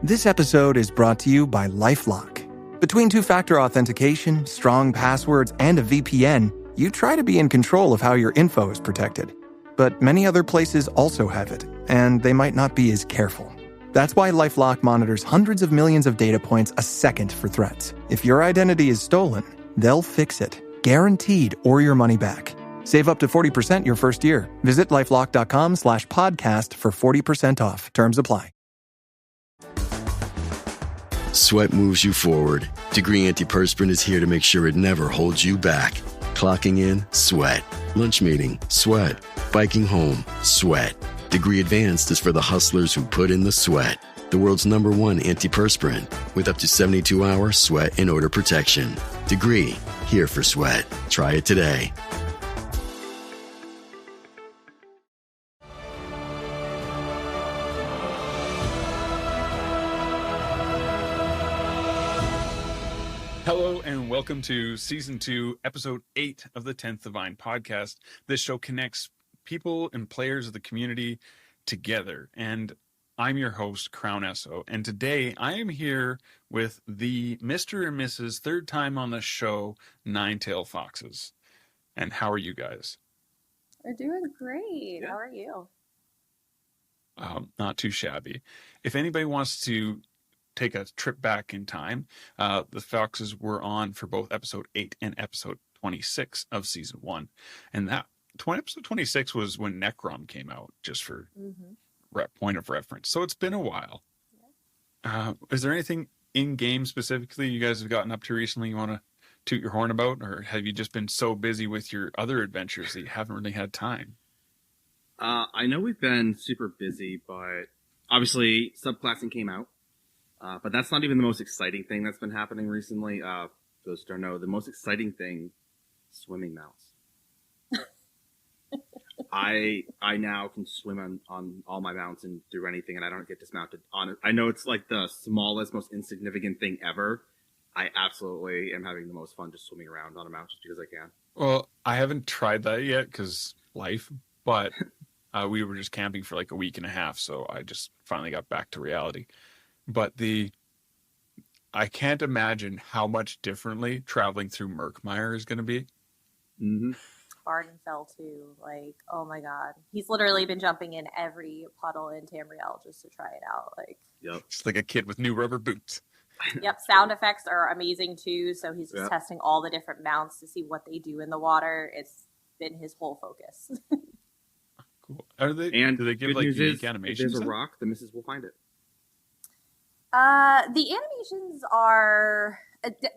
This episode is brought to you by LifeLock. Between two-factor authentication, strong passwords, and a VPN, you try to be in control of how your info is protected. But many other places also have it, and they might not be as careful. That's why LifeLock monitors hundreds of millions of data points a second for threats. If your identity is stolen, they'll fix it, guaranteed, or your money back. Save up to 40% your first year. Visit LifeLock.com/podcast for 40% off. Terms apply. Sweat moves you forward. Degree Antiperspirant is here to make sure it never holds you back. Clocking in, sweat. Lunch meeting, sweat. Biking home, sweat. Degree Advanced is for the hustlers who put in the sweat. The world's #1 antiperspirant with up to 72-hour sweat and odor protection. Degree, here for sweat. Try it today. Hello and welcome to Season 2, Episode 8 of the 10th Divine Podcast. This show connects people and players of the community together. And I'm your host, Crown Esso. And today I am here with the Mr. and Mrs. third time on the show, NineTaleFoxes. And how are you guys? We're doing great. How are you? Not too shabby. If anybody wants to take a trip back in time, the Foxes were on for both episode 8 and episode 26 of season 1, and that episode 26 was when Necrom came out, just for point of reference. So it's been a while. Is there anything in game specifically you guys have gotten up to recently you want to toot your horn about, or have you just been so busy with your other adventures that you haven't really had time? I know we've been super busy, but obviously subclassing came out. But that's not even the most exciting thing that's been happening recently. For those who don't know, the most exciting thing, swimming mounts. I now can swim on all my mounts and do anything, and I don't get dismounted on it. I know it's like the smallest, most insignificant thing ever. I absolutely am having the most fun just swimming around on a mount just because I can. Well, I haven't tried that yet because life, but we were just camping for like a week and a half, so I just finally got back to reality. But I can't imagine how much differently traveling through Murkmire is going to be. Mm-hmm. Barden fell too. Like, oh my god. He's literally been jumping in every puddle in Tamriel just to try it out. Like, yep. Just like a kid with new rubber boots. Yep, sound effects are amazing too, so he's just testing all the different mounts to see what they do in the water. It's been his whole focus. Cool. Do they give like unique animations? If there's a rock, the missus will find it. The animations are,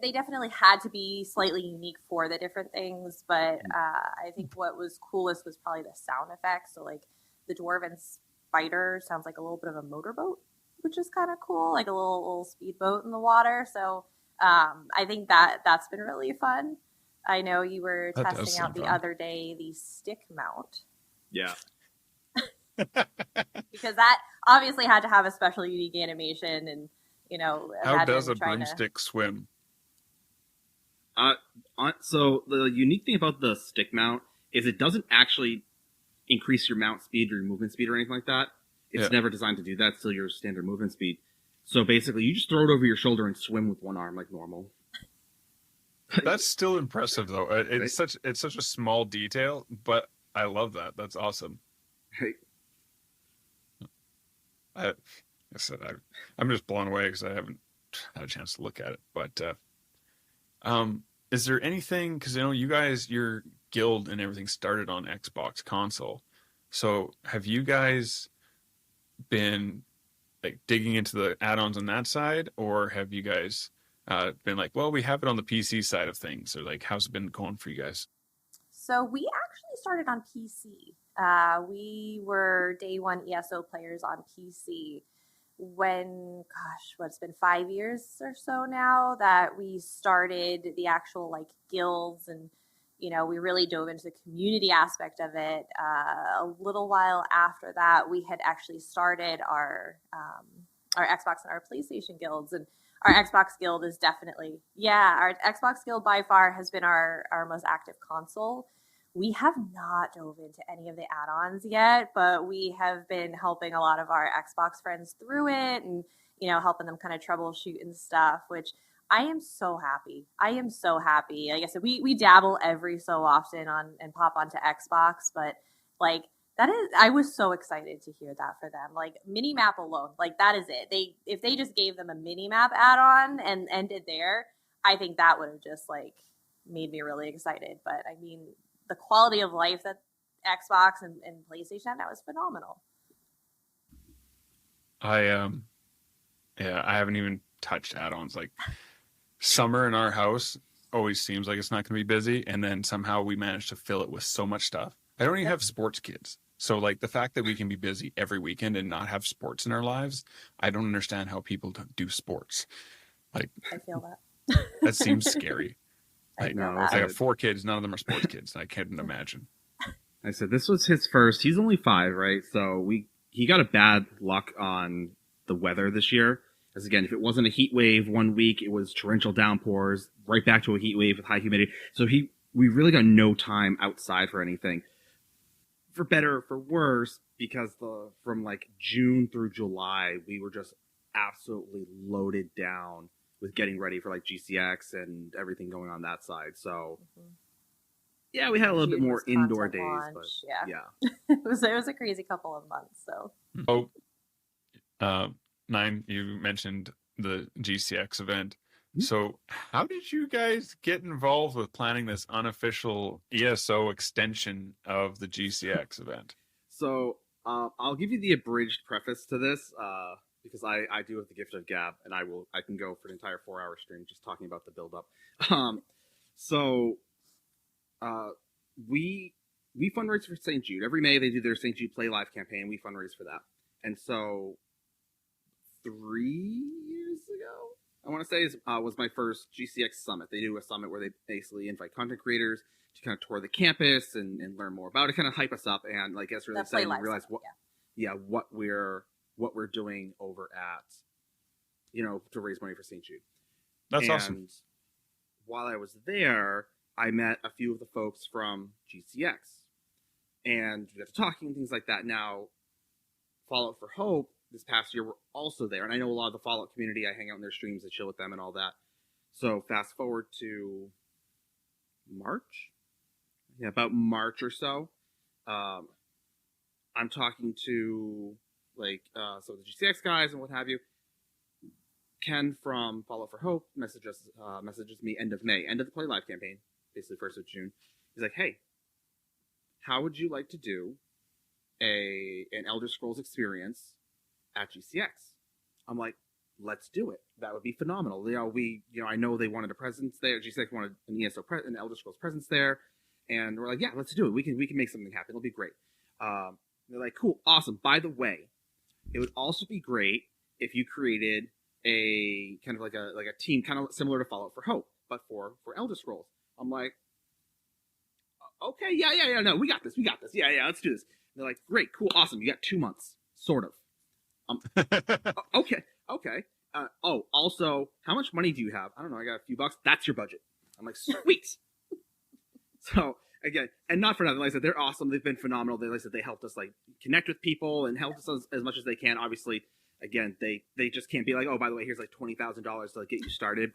they definitely had to be slightly unique for the different things, but I think what was coolest was probably the sound effects. So like the dwarven spider sounds like a little bit of a motorboat, which is kind of cool, like a little speedboat in the water. So I think that's been really fun. I know you were testing out the other day the stick mount. Yeah. Because that obviously had to have a special unique animation, and how does a broomstick swim? So the unique thing about the stick mount is it doesn't actually increase your mount speed or your movement speed or anything like that. It's never designed to do that. It's still your standard movement speed. So basically, you just throw it over your shoulder and swim with one arm like normal. That's still impressive, though. It's such a small detail, but I love that. That's awesome. Hey. I'm just blown away because I haven't had a chance to look at it. But is there anything, because you guys, your guild and everything started on Xbox console. So have you guys been like digging into the add-ons on that side, or have you guys been like, well, we have it on the PC side of things, or like how's it been going for you guys? So we actually started on PC. We were day one ESO players on PC when, it's been 5 years or so now that we started the actual like guilds, and we really dove into the community aspect of it. A little while after that, we had actually started our Xbox and our PlayStation guilds, and our Xbox guild is definitely, our Xbox guild by far has been our most active console. We have not dove into any of the add-ons yet, but we have been helping a lot of our Xbox friends through it and, helping them kind of troubleshoot and stuff, which I am so happy. I am so happy. Like I said, we dabble every so often on and pop onto Xbox, but like I was so excited to hear that for them. Like mini map alone, like that is it. If they just gave them a mini map add-on and ended there, I think that would have just like made me really excited. But I mean, the quality of life that Xbox and PlayStation, that was phenomenal. I haven't even touched add-ons. Like summer in our house always seems like it's not going to be busy, and then somehow we manage to fill it with so much stuff. I don't even have sports kids, so like the fact that we can be busy every weekend and not have sports in our lives, I don't understand how people do sports. Like I feel that. That seems scary. I got 4 kids. None of them are sports kids. I can't imagine. I said this was his first. He's only 5, right? So he got a bad luck on the weather this year. As again, if it wasn't a heat wave one week, it was torrential downpours, right back to a heat wave with high humidity. So we really got no time outside for anything. For better or for worse, because from like June through July, we were just absolutely loaded down with getting ready for like GCX and everything going on that side. So yeah, we had a little bit more indoor days, launch, but yeah. it was a crazy couple of months. So Nine, you mentioned the GCX event. So how did you guys get involved with planning this unofficial ESO extension of the GCX event? So I'll give you the abridged preface to this because I do have the gift of gab, and I can go for an entire 4-hour stream just talking about the build up. We fundraise for St. Jude. Every May they do their St. Jude Play Live campaign. We fundraise for that. And so 3 years ago, I want to say, was my first GCX summit. They do a summit where they basically invite content creators to kind of tour the campus and learn more about it, kind of hype us up, and like us really excited and realize what we're doing over at, to raise money for St. Jude. That's awesome. While I was there, I met a few of the folks from GCX, and we got to talking and things like that. Now, Fallout for Hope this past year were also there, and I know a lot of the Fallout community. I hang out in their streams, I chill with them and all that. So fast forward to March, about March or so. I'm talking to the GCX guys and what have you. Ken from Fallout for Hope messages me end of May, end of the Play Live campaign, basically 1st of June. He's like, hey, how would you like to do an Elder Scrolls experience at GCX? I'm like, let's do it. That would be phenomenal. I know they wanted a presence there. GCX wanted an Elder Scrolls presence there, and we're like, yeah, let's do it. We can make something happen. It'll be great. They're like, cool, awesome. By the way, it would also be great if you created a kind of like a team, kind of similar to Fallout for Hope, but for Elder Scrolls. I'm like, okay, yeah, no, we got this, yeah, let's do this. And they're like, great, cool, awesome. You got 2 months, sort of. Okay. Also, how much money do you have? I don't know. I got a few bucks. That's your budget. I'm like, sweet. So again, and not for nothing. Like I said, they're awesome. They've been phenomenal. They helped us like connect with people and help us as much as they can. Obviously, again, they just can't be like, oh, by the way, here's like $20,000 to like get you started,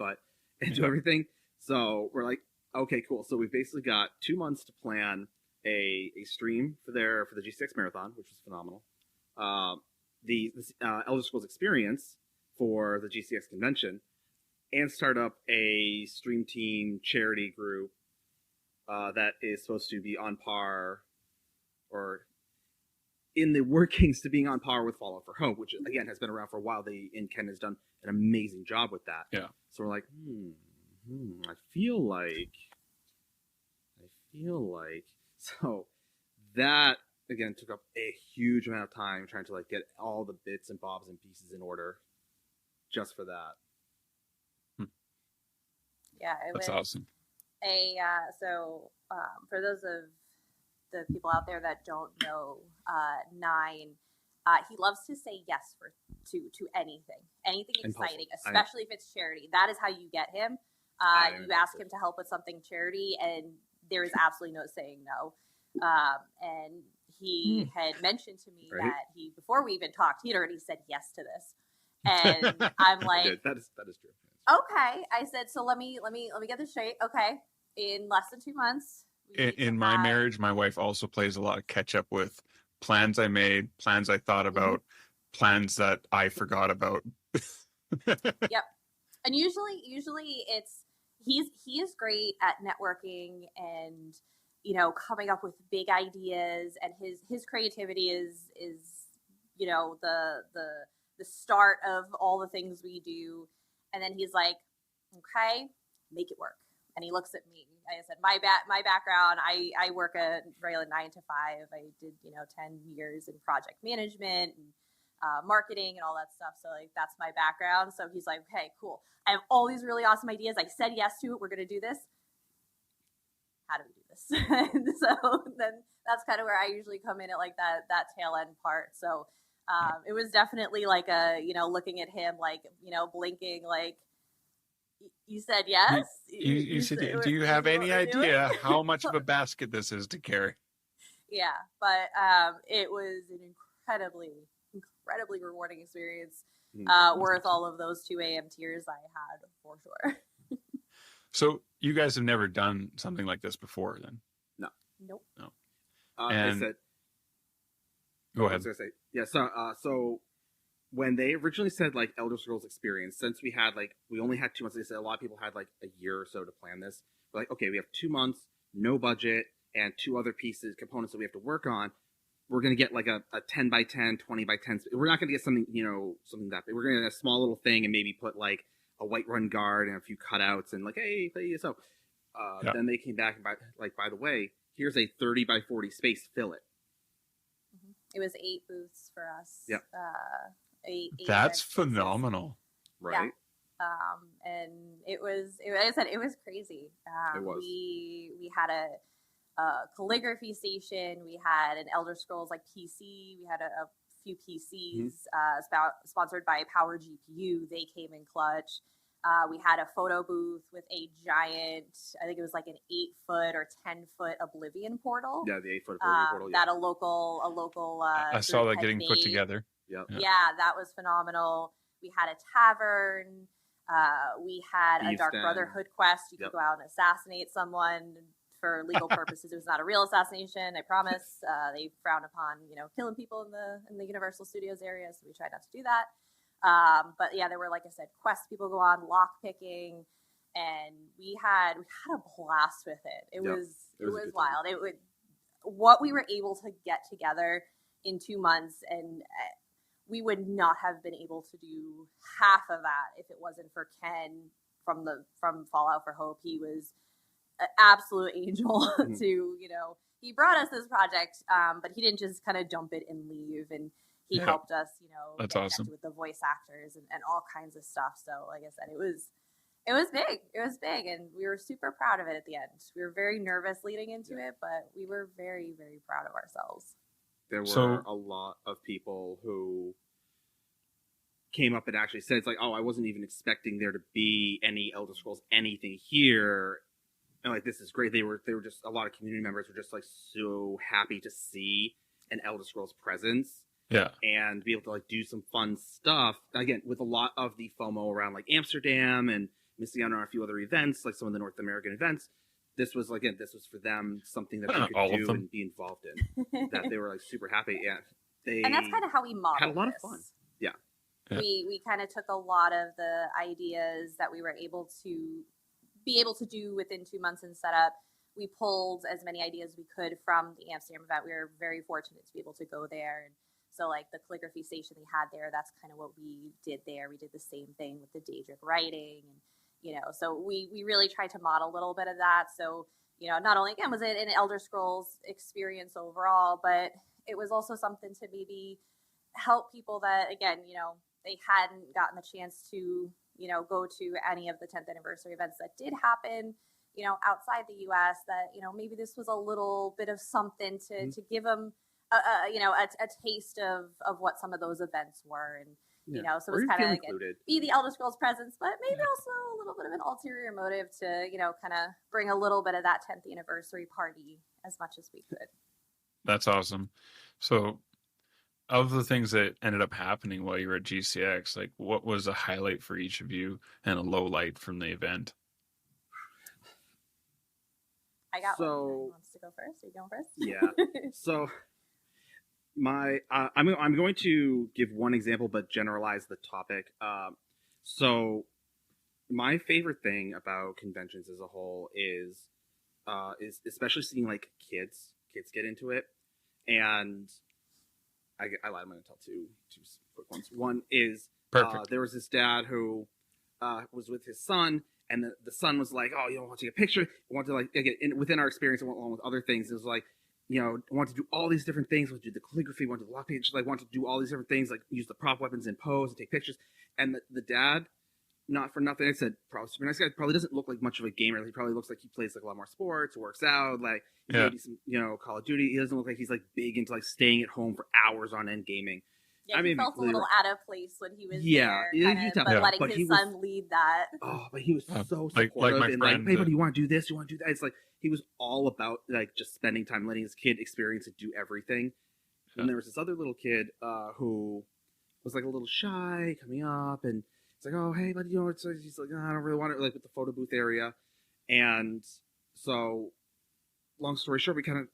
and do everything. So we're like, okay, cool. So we've basically got 2 months to plan a stream for the GCX marathon, which was phenomenal. The Elder Scrolls experience for the GCX convention, and start up a stream team charity group that is supposed to be on par, or in the workings to being on par with Fallout for Hope, which again has been around for a while. Ken has done an amazing job with that. Yeah. So we're like, I feel like so that again took up a huge amount of time trying to like get all the bits and bobs and pieces in order just for that. Yeah, that's awesome. For those of the people out there that don't know, Nine, he loves to say yes to anything exciting, especially if it's charity. That is how you get him. You ask him to help with something charity, and there is absolutely no saying no. And he had mentioned to me that before we even talked, he'd already said yes to this. And I'm like, that is true. Okay. I said, so let me get this straight. Okay. In less than 2 months. In my marriage, my wife also plays a lot of catch up with plans I made, plans I thought about, plans that I forgot about. Yep. And usually it's he is great at networking and coming up with big ideas, and his creativity is the start of all the things we do. And then he's like, okay, make it work. And he looks at me. Like I said, my background, I work a regular 9 to 5. I did 10 years in project management and marketing and all that stuff. So like that's my background. So he's like, okay, cool. I have all these really awesome ideas. I said yes to it. We're gonna do this. How do we do this? So then that's kind of where I usually come in at like that tail end part. So it was definitely like looking at him like blinking like, you said yes. You said, do you have any idea how much of a basket this is to carry? Yeah, but it was an incredibly rewarding experience, worth all of those 2 a.m. tears I had for sure. So you guys have never done something like this before, then? No. Nope. No. And go ahead. I was gonna say, yeah. So when they originally said like Elder Scrolls Experience, since we only had 2 months, they said a lot of people had like a year or so to plan this. We're like, okay, we have 2 months, no budget, and 2 other components that we have to work on. We're going to get like a 10 by 10, 20 by 10. We're not going to get something that big. We're going to get a small little thing and maybe put like a Whiterun guard and a few cutouts and like, hey, so. Then they came back and by the way, here's a 30 by 40 space, fill it. It was 8 booths for us. Yep. 8 That's phenomenal. Right. Yeah. And like I said, it was crazy. It was. We had a calligraphy station. We had an Elder Scrolls like PC. We had a few PCs sponsored by Power GPU. They came in clutch. We had a photo booth with a giant, I think it was like an 8-foot or 10-foot Oblivion portal. Yeah, the 8-foot Oblivion portal. Yeah. That a local. I saw that getting put together. Yep. Yeah, that was phenomenal. We had a tavern. We had a Dark Brotherhood quest. You could go out and assassinate someone for legal purposes. It was not a real assassination, I promise. They frown upon, killing people in the Universal Studios area, so we tried not to do that. But yeah, there were, like I said, quests people go on, lock picking, and we had a blast with it. It was wild. What we were able to get together in 2 months, and we would not have been able to do half of that if it wasn't for Ken from Fallout for Hope. He was an absolute angel to, he brought us this project, but he didn't just kind of dump it and leave. And he helped us, That's get awesome. with the voice actors and all kinds of stuff. So like I said, it was big. It was big. And we were super proud of it at the end. We were very nervous leading into it, but we were very, very proud of ourselves. There were a lot of people who came up and actually said, it's like, oh, I wasn't even expecting there to be any Elder Scrolls anything here. And like, this is great. They were just, a lot of community members were just like so happy to see an Elder Scrolls presence. Yeah. And be able to like do some fun stuff. Again, with a lot of the FOMO around like Amsterdam and missing out on a few other events, like some of the North American events. This was for them something that they could do and be involved in. That they were like super happy. Yeah. And that's kind of how we modeled had a lot of fun. Yeah. We kind of took a lot of the ideas that we were able to do within 2 months in setup. We pulled as many ideas as we could from the Amsterdam event. We were very fortunate to be able to go there. And so like the calligraphy station they had there, that's kind of what we did there. We did the same thing with the Daedric writing. And, so we really tried to model a little bit of that. So, not only, again, was it an Elder Scrolls experience overall, but it was also something to maybe help people that, again, they hadn't gotten the chance to, go to any of the 10th anniversary events that did happen, outside the U.S., that, maybe this was a little bit of something to give them, a taste of what some of those events were. And, You know, so or it's you kind feel of included. be the Elder Scrolls presence, but maybe also a little bit of an ulterior motive to, you know, kind of bring a little bit of that 10th anniversary party as much as we could. That's awesome. So, of the things that ended up happening while you were at GCX, like what was a highlight for each of you and a low light from the event? I got one. Who wants to go first? Are you going first? Yeah. So I'm going to give one example, but generalize the topic. So my favorite thing about conventions as a whole is especially seeing like kids get into it, and I lied. I'm going to tell two quick ones. One is there was this dad who was with his son, and the son was like, "Oh, you don't want to take a picture? I want to like within our experience, along with other things, it was like, you know, I want to do all these different things. Want to do the calligraphy, want to do the lock page, like want to do all these different things, like use the prop weapons and pose and take pictures." And the dad, not for nothing, I said, probably super nice guy, probably doesn't look like much of a gamer. He probably looks like he plays like a lot more sports, works out, like maybe some, you know, Call of Duty. He doesn't look like he's like big into like staying at home for hours on end gaming. Yeah, he felt a little out of place when he was there, but letting his son lead that. Oh, but he was so supportive like and like, hey, buddy, you want to do this? You want to do that? It's like he was all about like just spending time, letting his kid experience and do everything. Yeah. And there was this other little kid who was like a little shy, coming up, and it's like, oh, hey, buddy, you know, he's like, oh, I don't really want it, like with the photo booth area, and so, long story short, we kind of,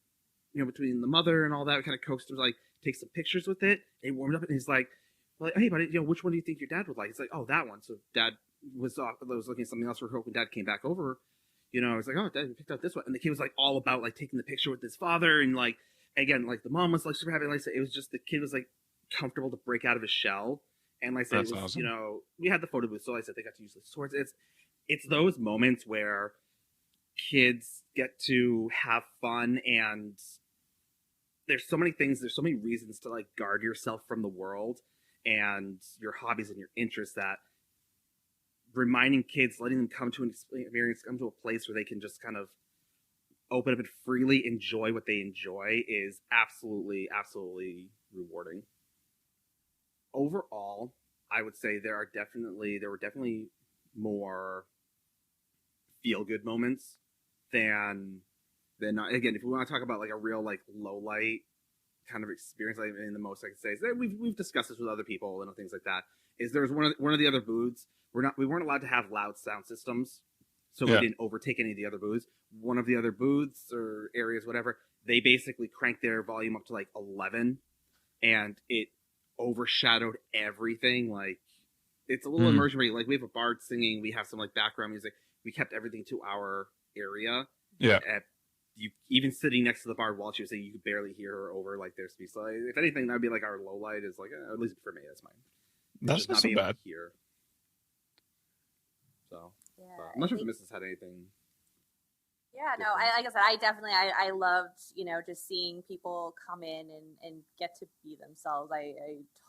you know, between the mother and all that, we kind of coaxed him to like take some pictures with it. And he warmed up, and he's like, hey, buddy, you know, which one do you think your dad would like? It's like, oh, that one. So dad was looking at something else. We're hoping dad came back over. You know, I was like, oh, dad picked out this one. And the kid was like all about like taking the picture with his father. And like, again, like the mom was like super happy. Like, it was just the kid was like comfortable to break out of his shell. And like I said, it was, awesome. You know, we had the photo booth. So like I said, they got to use the swords. It's those moments where kids get to have fun, and there's so many things, there's so many reasons to like guard yourself from the world and your hobbies and your interests, that reminding kids, letting them come to an experience, come to a place where they can just kind of open up and freely enjoy what they enjoy is absolutely rewarding. Overall, I would say there were definitely more feel-good moments than again, if we want to talk about like a real like low light kind of experience, like in the most I can say is that we've discussed this with other people and things like that. Is there was one of the other booths, we weren't allowed to have loud sound systems, so we didn't overtake any of the other booths. One of the other booths or areas, whatever, they basically cranked their volume up to like 11, and it overshadowed everything. Like it's a little immersion rate. Like we have a bard singing, we have some like background music. We kept everything to our area. Yeah. You even sitting next to the bard while she was saying, you could barely hear her over like their speech. So if anything, that'd be like our low light. Is like at least for me, that's mine. That's not so bad. Here. So I'm not sure if Mrs. had anything. Yeah, no, like I said, I definitely loved, you know, just seeing people come in and get to be themselves. I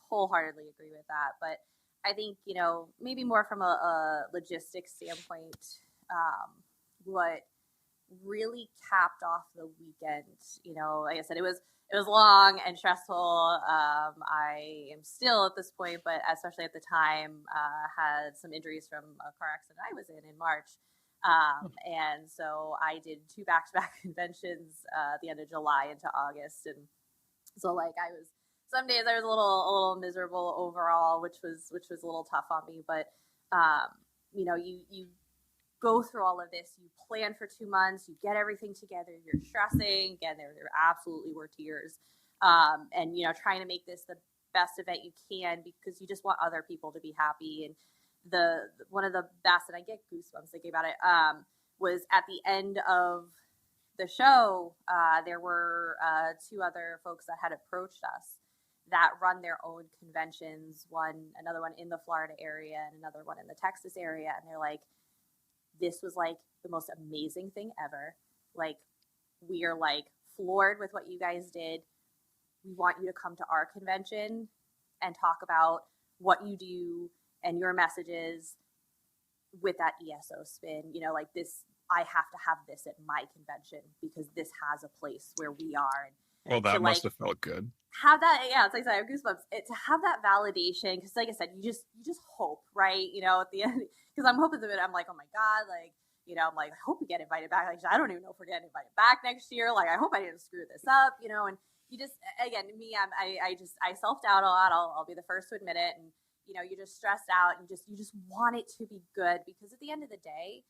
wholeheartedly agree with that. But I think, you know, maybe more from a logistics standpoint, what really capped off the weekend, you know, like I said, it was long and stressful. I am still at this point, but especially at the time, had some injuries from a car accident I was in March. And so I did 2 back-to-back conventions at the end of July into August. And so like some days I was a little miserable overall, which was a little tough on me. But, you know, you go through all of this, you plan for 2 months, you get everything together, you're stressing. Again, there absolutely were tears. And, you know, trying to make this the best event you can because you just want other people to be happy. And one of the best, and I get goosebumps thinking about it, was at the end of the show, there were 2 other folks that had approached us that run their own conventions, another one in the Florida area and another one in the Texas area. And they're like, this was like the most amazing thing ever. Like, we are like floored with what you guys did. We want you to come to our convention and talk about what you do and your messages with that ESO spin. You know, like this, I have to have this at my convention because this has a place where we are. Well, that to must have felt good. have that. Yeah, it's like I have goosebumps. To have that validation, because like I said, you just hope, right? At the end, because I'm hoping that I'm like, oh my god, like I'm like, I hope we get invited back. Like I don't even know if we're getting invited back next year. Like I hope I didn't screw this up, and you just, again, me, I self-doubt a lot. I'll be the first to admit it. And, you're just stressed out and you just want it to be good, because at the end of the day,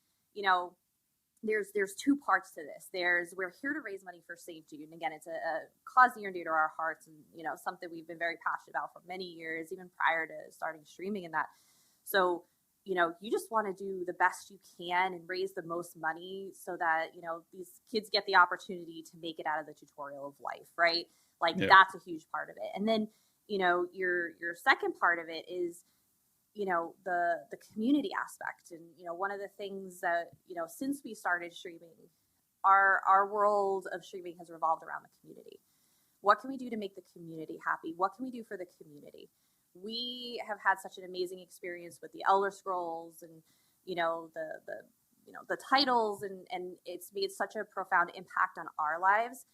there's two parts to this. We're here to raise money for Save Jude. And again, it's a cause near and dear to our hearts, and, something we've been very passionate about for many years, even prior to starting streaming and that. So, you just want to do the best you can and raise the most money so that, these kids get the opportunity to make it out of the tutorial of life, right? Like that's a huge part of it. And then, your second part of it is, the community aspect. And, one of the things that, since we started streaming, our world of streaming has revolved around the community. What can we do to make the community happy? What can we do for the community? We have had such an amazing experience with the Elder Scrolls and, the titles, and it's made such a profound impact on our lives.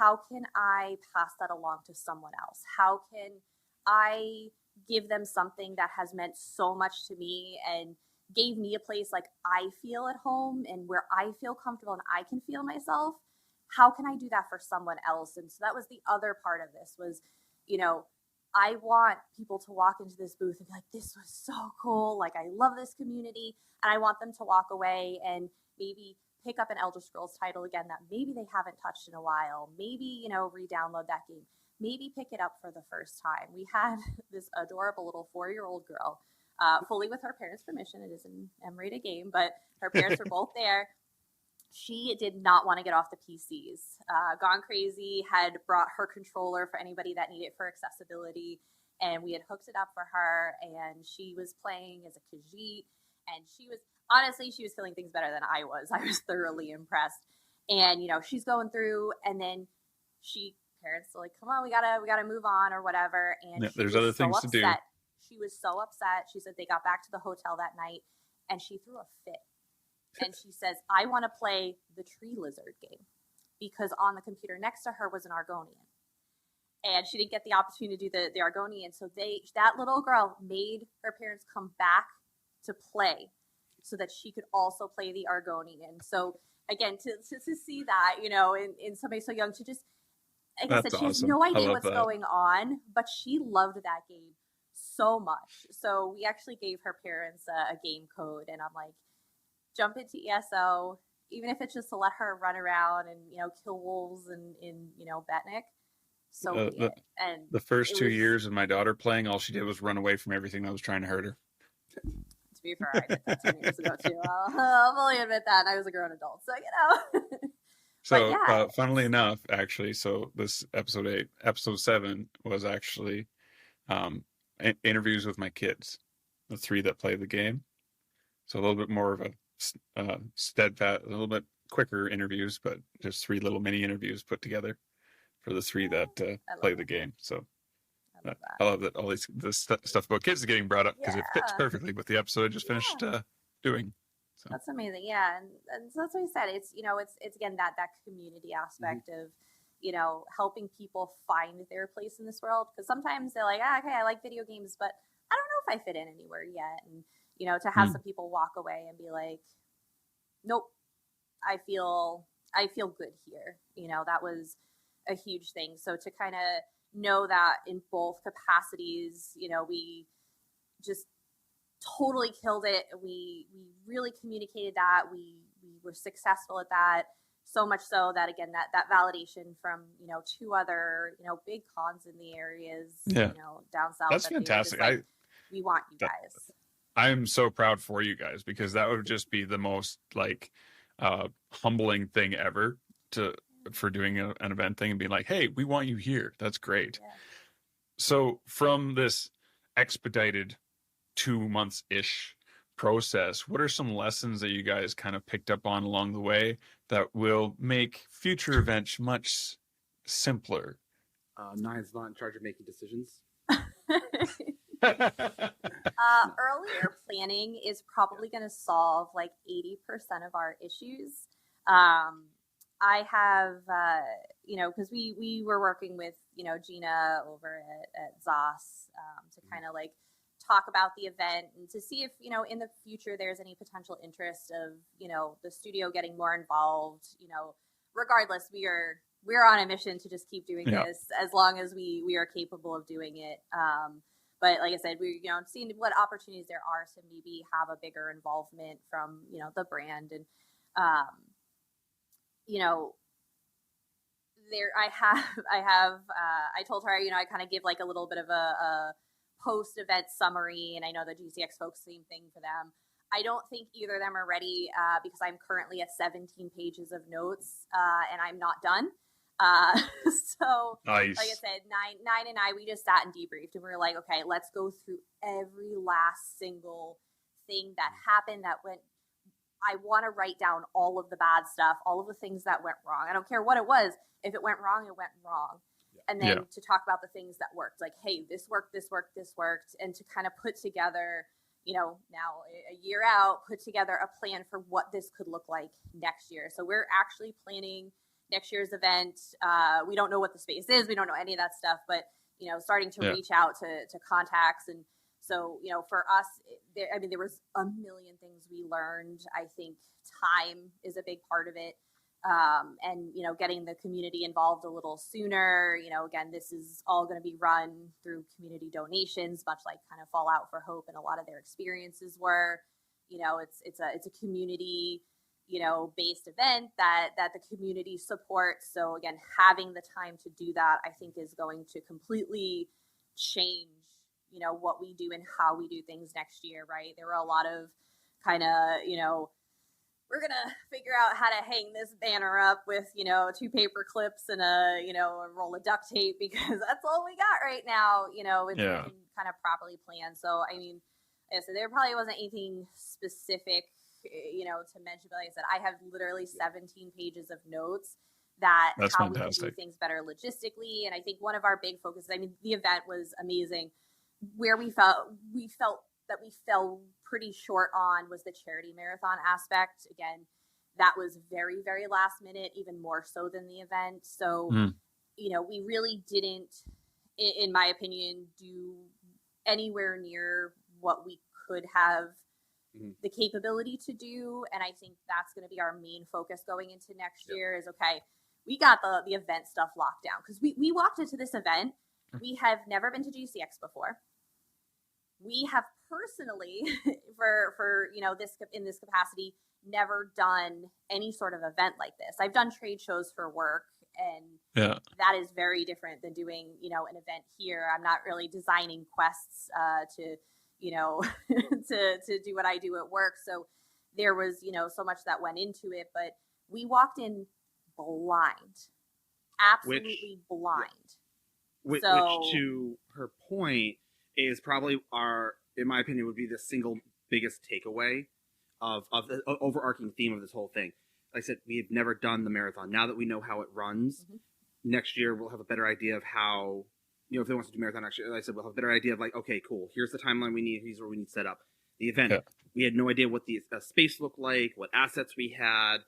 How can I pass that along to someone else? How can I give them something that has meant so much to me and gave me a place like I feel at home and where I feel comfortable and I can feel myself? How can I do that for someone else? And so that was the other part of this was, I want people to walk into this booth and be like, this was so cool. Like, I love this community. And I want them to walk away and maybe pick up an Elder Scrolls title again that maybe they haven't touched in a while. Maybe, re-download that game. Maybe pick it up for the first time. We had this adorable little 4-year-old girl, fully with her parents' permission. It is an M-rated game, but her parents were both there. She did not want to get off the PCs. Gone crazy, had brought her controller for anybody that needed it for accessibility, and we had hooked it up for her, and she was playing as a Khajiit, and she was feeling things better than I was. I was thoroughly impressed. And, she's going through, and then parents are like, come on, we gotta move on or whatever. And there's other things to do. She was so upset. She said they got back to the hotel that night, and she threw a fit. And she says, I want to play the tree lizard game, because on the computer next to her was an Argonian. And she didn't get the opportunity to do the Argonian. So that little girl made her parents come back to play so that she could also play the Argonian. So again, to see that, in somebody so young, to just, like I said, she has no idea what's going on, but she loved that game so much. So we actually gave her parents a game code, and I'm like, jump into ESO, even if it's just to let her run around and, kill wolves in Betnik. So and the first 2 years of my daughter playing, all she did was run away from everything that was trying to hurt her. To be fair, I did that 10 years ago too. I'll fully admit that. I was a grown adult, so So, funnily enough, actually, so this episode 7 was actually interviews with my kids, the 3 that play the game. So a little bit more of a steadfast, a little bit quicker interviews, but just 3 little mini interviews put together for the 3 that play the game. So I love that all this stuff about kids is getting brought up, because it fits perfectly with the episode I just finished doing. So. That's amazing. Yeah. And so that's what I said. It's, it's again, that community aspect of, helping people find their place in this world. Because sometimes they're like, okay, I like video games, but I don't know if I fit in anywhere yet. And, to have some people walk away and be like, nope, I feel good here. That was a huge thing. So to kind of know that in both capacities, we just totally killed it. We really communicated that. We were successful at that. So much so that, again, that validation from, 2 other, big cons in the areas, down south. That's fantastic. Like, we want you guys. I'm so proud for you guys, because that would just be the most humbling thing ever for doing an event thing and being like, hey, we want you here. That's great. Yeah. So from this expedited 2 months-ish process, what are some lessons that you guys kind of picked up on along the way that will make future events much simpler? Nine's not in charge of making decisions. Earlier planning is probably going to solve like 80% of our issues. I have, because we were working with, Gina over at ZOS to kind of like talk about the event and to see if, in the future there's any potential interest of, the studio getting more involved. Regardless, we're on a mission to just keep doing this as long as we are capable of doing it. But like I said, we're seeing what opportunities there are to maybe have a bigger involvement from the brand. And there I told her I kind of give like a little bit of a post event summary, and I know the GCX folks, same thing for them. I don't think either of them are ready because I'm currently at 17 pages of notes and I'm not done. So nice. Like I said, nine and I, we just sat and debriefed, and we were like, okay, let's go through every last single thing that happened that went. I want to write down all of the bad stuff, all of the things that went wrong. I don't care what it was. If it went wrong, it went wrong. Yeah. And then to talk about the things that worked, like, hey, this worked, this worked, this worked. And to kind of put together, now a year out, put together a plan for what this could look like next year. So we're actually planning next year's event. We don't know what the space is. We don't know any of that stuff, but, starting to reach out to contacts. And so, for us, there was a million things we learned. I think time is a big part of it. And, getting the community involved a little sooner. Again, this is all going to be run through community donations, much like kind of Fallout for Hope and a lot of their experiences were. It's a community, based event that the community supports. So again, having the time to do that, I think, is going to completely change what we do and how we do things next year, right? There were a lot of kind of, we're going to figure out how to hang this banner up with, 2 paper clips and a roll of duct tape because that's all we got right now, it's kind of properly planned. So, I mean, so there probably wasn't anything specific, to mention, but like I said, I have literally 17 pages of notes that's how fantastic. We can do things better logistically. And I think one of our big focuses, the event was amazing. Where we felt that we fell pretty short on was the charity marathon aspect. Again, that was very, very last minute, even more so than the event. So, we really didn't, in my opinion, do anywhere near what we could have the capability to do. And I think that's going to be our main focus going into next year is, okay, we got the event stuff locked down because we walked into this event. We have never been to GCX before. We have personally, for this in this capacity, never done any sort of event like this. I've done trade shows for work, and that is very different than doing an event here. I'm not really designing quests to to do what I do at work. So there was so much that went into it, but we walked in blind, absolutely blind. Which to her point is probably in my opinion, would be the single biggest takeaway of the overarching theme of this whole thing. Like I said, we have never done the marathon. Now that we know how it runs, next year we'll have a better idea of how, if they want to do marathon next year, like I said, we'll have a better idea of like, okay, cool, here's the timeline we need, here's where we need to set up. The event, we had no idea what the space looked like, what assets we had,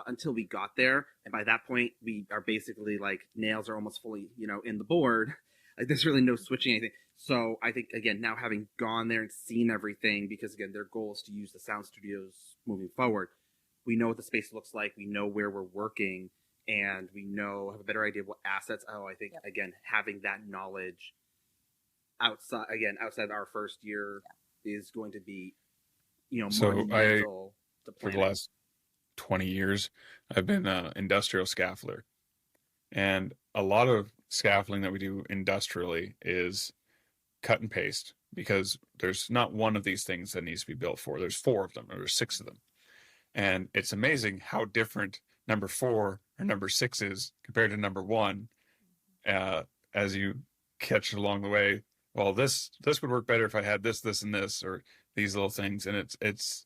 until we got there. And by that point, we are basically like nails are almost fully, in the board. Like there's really no switching anything. So I think, again, now having gone there and seen everything, because again, their goal is to use the sound studios moving forward. We know what the space looks like. We know where we're working, and we have a better idea of what assets. I think, again, having that knowledge outside our first year is going to be, monumental to for the last 20 years, I've been an industrial scaffolder. And a lot of scaffolding that we do industrially is cut and paste, because there's not one of these things that needs to be built for. There's 4 of them, or there's 6 of them. And it's amazing how different number 4 or number 6 is compared to number 1, as you catch along the way. Well, this would work better if I had this, and this, or these little things. And it's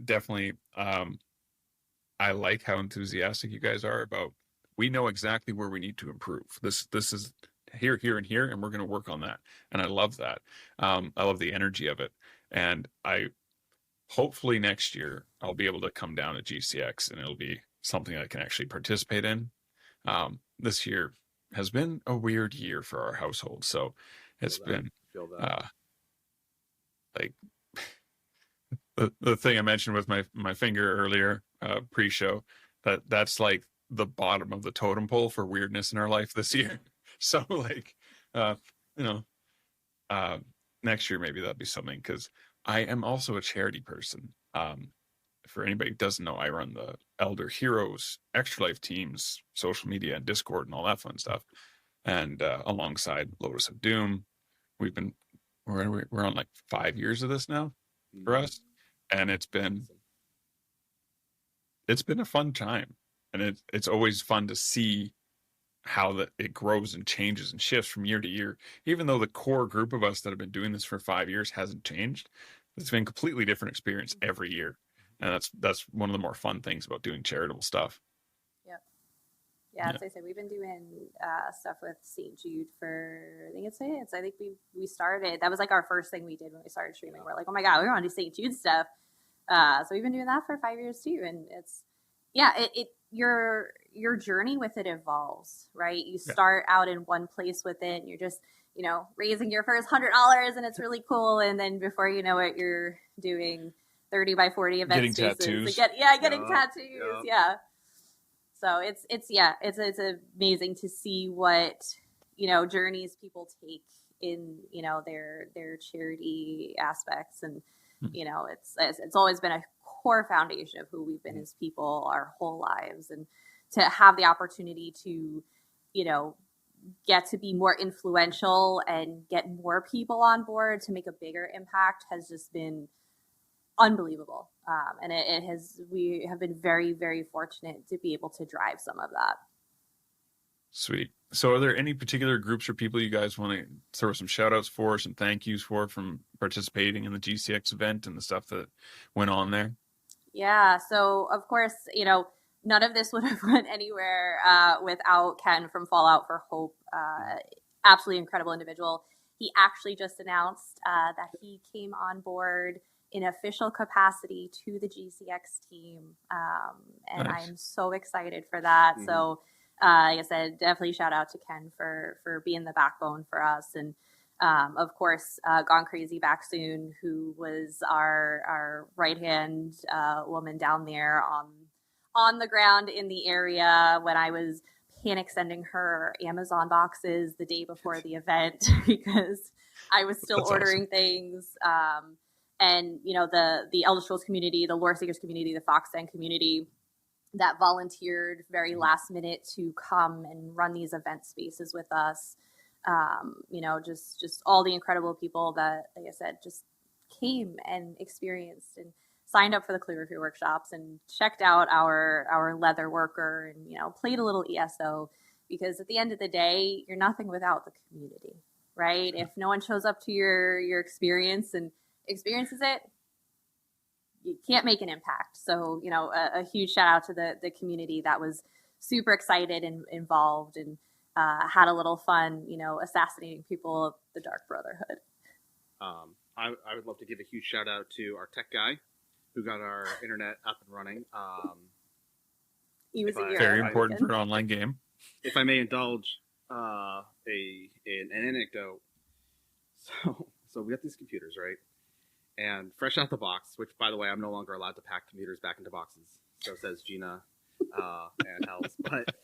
definitely, I like how enthusiastic you guys are about, we know exactly where we need to improve. This is here, and here, and we're going to work on that. And I love that. I love the energy of it. And hopefully next year I'll be able to come down to GCX and it'll be something I can actually participate in. This year has been a weird year for our household. So it's been like the thing I mentioned with my finger earlier, pre-show, that's like the bottom of the totem pole for weirdness in our life this year. So like, you know, next year maybe that'll be something, because I am also a charity person. For anybody who doesn't know, I run the Elder Heroes Extra Life teams, social media and Discord and all that fun stuff. And alongside Lotus of Doom, we're on like 5 years of this now for us, and it's been a fun time, and it's always fun to see how it grows and changes and shifts from year to year. Even though the core group of us that have been doing this for 5 years hasn't changed, it's been a completely different experience every year, and that's one of the more fun things about doing charitable stuff. Yeah, as I said, we've been doing stuff with St. Jude for, I think we started, that was like our first thing we did when we started streaming. We're like, oh my God, we want to do St. Jude stuff. So we've been doing that for 5 years too. And it's, your journey with it evolves, right? You start out in one place with it, and you're just, raising your first $100, and it's really cool. And then before you know it, you're doing 30 by 40 event getting spaces. Tattoos. Getting tattoos. Yeah. So it's amazing to see what, journeys people take in, their charity aspects. And, it's always been a core foundation of who we've been as people our whole lives. And to have the opportunity to, get to be more influential and get more people on board to make a bigger impact has just been unbelievable. And we have been very, very fortunate to be able to drive some of that. Sweet. So are there any particular groups or people you guys want to throw some shout outs for, some thank yous for, from participating in the GCX event and the stuff that went on there? Yeah. So of course, none of this would have went anywhere without Ken from Fallout for Hope. Absolutely incredible individual. He actually just announced that he came on board in official capacity to the GCX team. And nice. I'm so excited for that. Mm-hmm. So like I said, definitely shout out to Ken for being the backbone for us. And of course, Gone Crazy Back Soon, who was our right-hand woman down there on the ground in the area when I was panic sending her Amazon boxes the day before the event because I was still ordering things. And, the Elder Scrolls community, the Lore Seekers community, the Fox Den community that volunteered very last minute to come and run these event spaces with us. Just all the incredible people that, like I said, just came and experienced and signed up for the calligraphy workshops and checked out our leather worker and, played a little ESO, because at the end of the day, you're nothing without the community, right? If no one shows up to your experience and experiences it, you can't make an impact. So, a huge shout out to the community that was super excited and involved and had a little fun, assassinating people of the Dark Brotherhood. I would love to give a huge shout out to our tech guy who got our internet up and running. He was very important for an online game. If I may indulge an anecdote. So we got these computers, right? And fresh out the box, which, by the way, I'm no longer allowed to pack computers back into boxes. So says Gina and Hells. But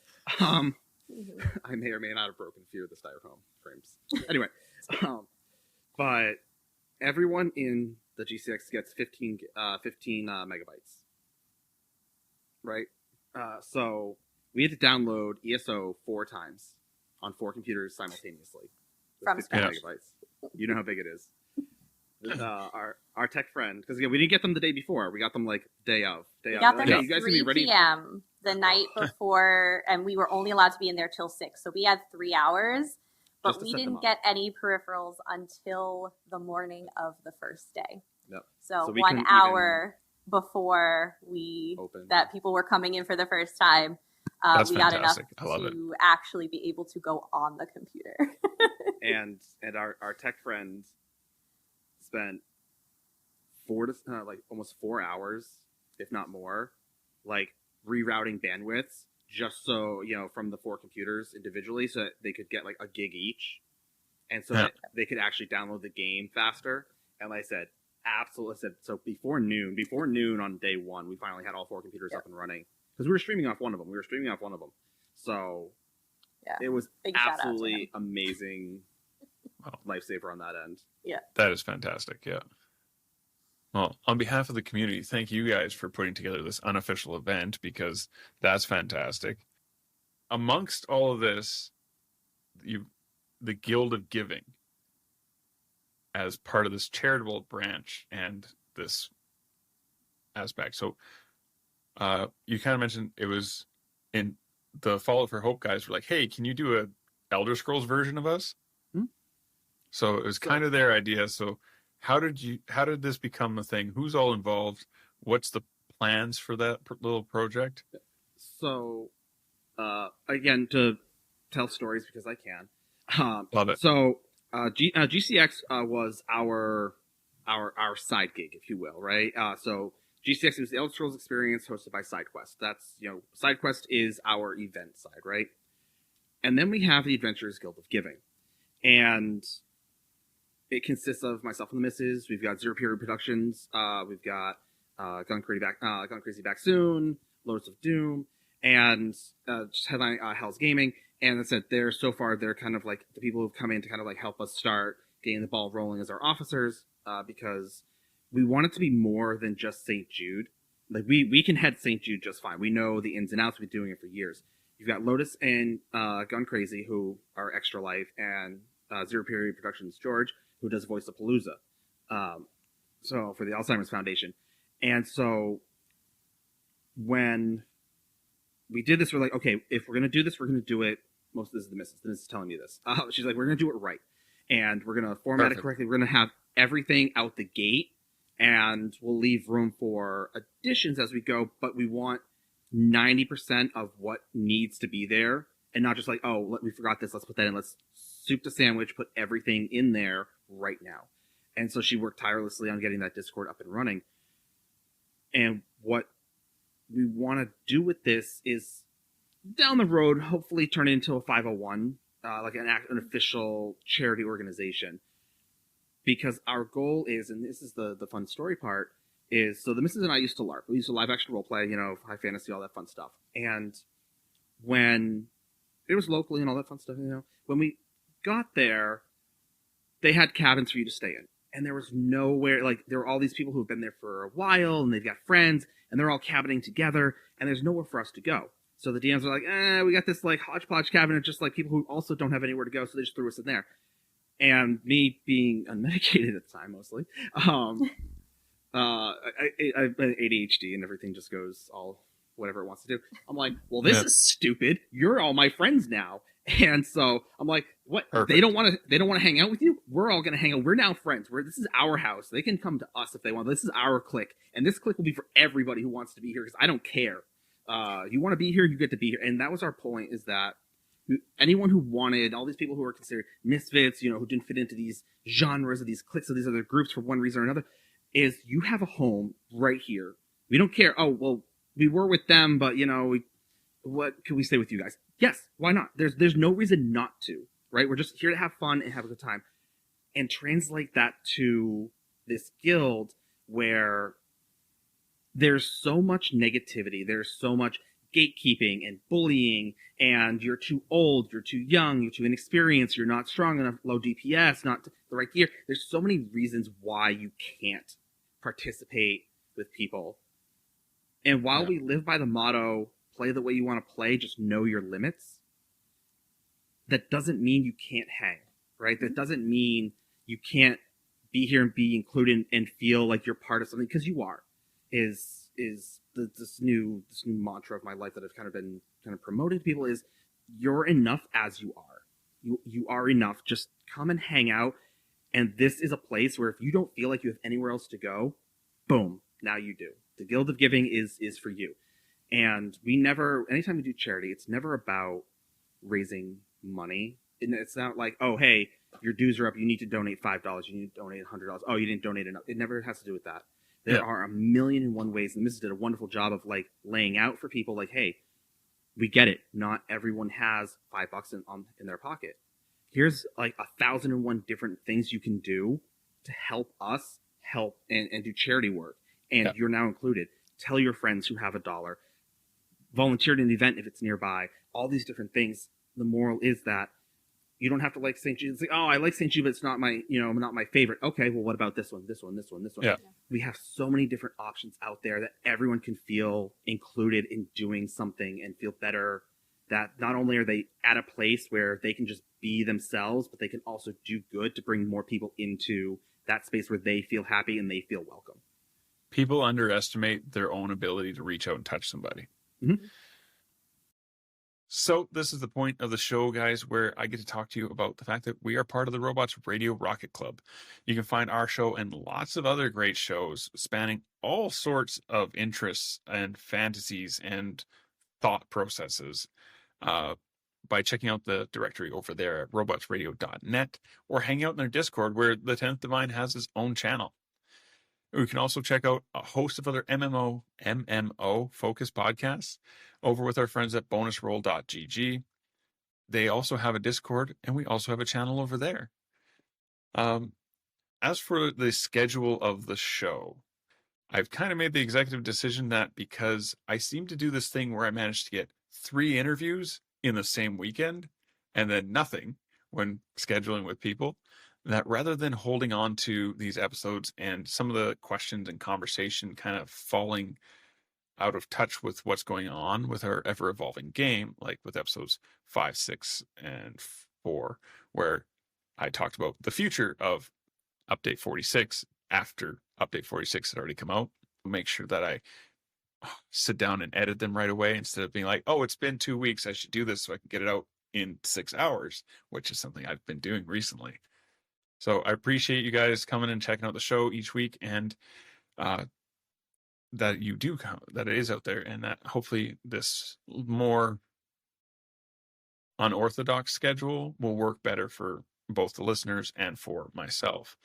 I may or may not have broken a few of the styrofoam frames. Anyway, but everyone in the GCX gets 15 megabytes, right? So we had to download ESO 4 times on 4 computers simultaneously. From 15 megabytes. You know how big it is. Our tech friend, because we didn't get them the day before. We got them like day of. We got them at 3 p.m. the night before, and we were only allowed to be in there till 6. So we had 3 hours, but we didn't get any peripherals until the morning of the first day. Yep. So 1 hour before that people were coming in for the first time, we got enough to actually be able to go on the computer. and our tech friend spent almost 4 hours, if not more, like rerouting bandwidths just so, from the 4 computers individually, so that they could get like a gig each. And so that they could actually download the game faster. And like I said, absolutely. So before noon on day 1, we finally had all 4 computers up and running. Because we were streaming off one of them. So it was absolutely amazing lifesaver on that end. Yeah. That is fantastic, yeah. Well, on behalf of the community, thank you guys for putting together this unofficial event, because that's fantastic. Amongst all of this, the Guild of Giving, as part of this charitable branch and this aspect. So you kind of mentioned it was in the Fallout for Hope guys were like, hey, can you do a Elder Scrolls version of us? So it was kind of their idea. So how did this become a thing? Who's all involved? What's the plans for that little project? So again, to tell stories because I can. Love it. So GCX was our side gig, if you will, right? So GCX is the Elder Scrolls experience hosted by SideQuest. That's, SideQuest is our event side, right? And then we have the Adventurers Guild of Giving. And it consists of myself and the Misses. We've got Zero Period Productions. We've got Gun Crazy Back Soon, Lords of Doom, and just headline Hell's Gaming. And as I said, they're kind of like the people who've come in to kind of like help us start getting the ball rolling as our officers, because we want it to be more than just St. Jude. Like we can head St. Jude just fine. We know the ins and outs. We've been doing it for years. You've got Lotus and Gun Crazy, who are Extra Life, and Zero Period Productions George, who does Voice of Palooza. So for the Alzheimer's Foundation. And so when we did this, we're like, okay, if we're going to do this, we're going to do it. Most of this is the Missus. The Missus is telling me this. She's like, we're going to do it right. And we're going to format it correctly. We're going to have everything out the gate. And we'll leave room for additions as we go. But we want 90% of what needs to be there. And not just like, oh, we forgot this. Let's put that in. Let's soup to sandwich, put everything in there right now. And so she worked tirelessly on getting that Discord up and running. And what we want to do with this is down the road, hopefully turn it into a 501, like an official charity organization. Because our goal is, and this is the fun story part, is so the Missus and I used to LARP. We used to live action role play, high fantasy, all that fun stuff. And when it was locally and all that fun stuff, when we got there, they had cabins for you to stay in. And there was nowhere, like, there were all these people who have been there for a while, and they've got friends, and they're all cabining together, and there's nowhere for us to go. So the DMs are like, we got this, like, hodgepodge cabinet, just like people who also don't have anywhere to go, so they just threw us in there. And me being unmedicated at the time, mostly, I have ADHD, and everything just goes all whatever it wants to do. I'm like, well, this is stupid. You're all my friends now. And so I'm like, what? Perfect. They don't want to hang out with you. We're all going to hang out. We're now friends. This is our house. They can come to us if they want. This is our clique. And this clique will be for everybody who wants to be here, because I don't care. You want to be here, you get to be here. And that was our point, is that anyone who wanted, all these people who were considered misfits, who didn't fit into these genres or these cliques or these other groups for one reason or another, is you have a home right here. We don't care. Oh, well, we were with them, but, what can we stay with you guys? Yes, why not? There's no reason not to, right? We're just here to have fun and have a good time. And translate that to this guild where there's so much negativity, there's so much gatekeeping and bullying, and you're too old, you're too young, you're too inexperienced, you're not strong enough, low DPS, not the right gear. There's so many reasons why you can't participate with people. And while we live by the motto, play the way you want to play, just know your limits, that doesn't mean you can't hang, right? That doesn't mean you can't be here and be included and feel like you're part of something, because you are. Is this new mantra of my life that I've kind of been promoted to people, is you're enough as you are. You are enough. Just come and hang out. And this is a place where if you don't feel like you have anywhere else to go, boom, now you do. The Guild of Giving is for you. And anytime we do charity, it's never about raising money. And it's not like, oh, hey, your dues are up, you need to donate $5, you need to donate $100. Oh, you didn't donate enough. It never has to do with that. There are a million and one ways, and Mrs. did a wonderful job of like laying out for people, like, hey, we get it. Not everyone has $5 in their pocket. Here's like 1,001 different things you can do to help us help and do charity work. And you're now included. Tell your friends who have $1. Volunteer at an event if it's nearby. All these different things. The moral is that you don't have to like St. Jude. It's like, oh, I like St. Jude, but it's not my, not my favorite. Okay, well, what about this one, this one, this one, this one? Yeah. We have so many different options out there that everyone can feel included in doing something and feel better. That not only are they at a place where they can just be themselves, but they can also do good to bring more people into that space where they feel happy and they feel welcome. People underestimate their own ability to reach out and touch somebody. Mm-hmm. So this is the point of the show, guys, where I get to talk to you about the fact that we are part of the Robots Radio Rocket Club. You can find our show and lots of other great shows spanning all sorts of interests and fantasies and thought processes by checking out the directory over there at robotsradio.net or hang out in their Discord where the 10th Divine has his own channel. We can also check out a host of other MMO focused podcasts over with our friends at bonusroll.gg. They also have a Discord, and we also have a channel over there. As for the schedule of the show, I've kind of made the executive decision that because I seem to do this thing where I managed to get 3 interviews in the same weekend and then nothing when scheduling with people, that rather than holding on to these episodes and some of the questions and conversation kind of falling out of touch with what's going on with our ever-evolving game, like with episodes 5, 6, and 4, where I talked about the future of Update 46 after Update 46 had already come out, make sure that I sit down and edit them right away instead of being like, oh, it's been 2 weeks, I should do this so I can get it out in 6 hours, which is something I've been doing recently. So I appreciate you guys coming and checking out the show each week, and that you do come, that it is out there, and that hopefully this more unorthodox schedule will work better for both the listeners and for myself.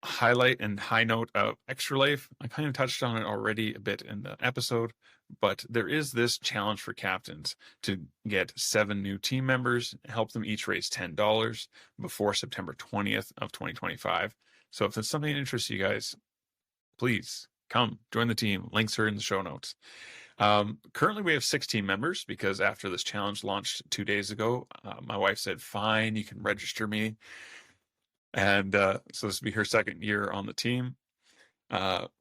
Highlight and high note of Extra Life. I kind of touched on it already a bit in the episode, but there is this challenge for captains to get 7 new team members, help them each raise $10 before September 20th of 2025. So if it's something that interests you guys, please come join the team. Links are in the show notes. Currently we have 16 members because after this challenge launched 2 days ago, my wife said, fine, you can register me. And so this will be her second year on the team.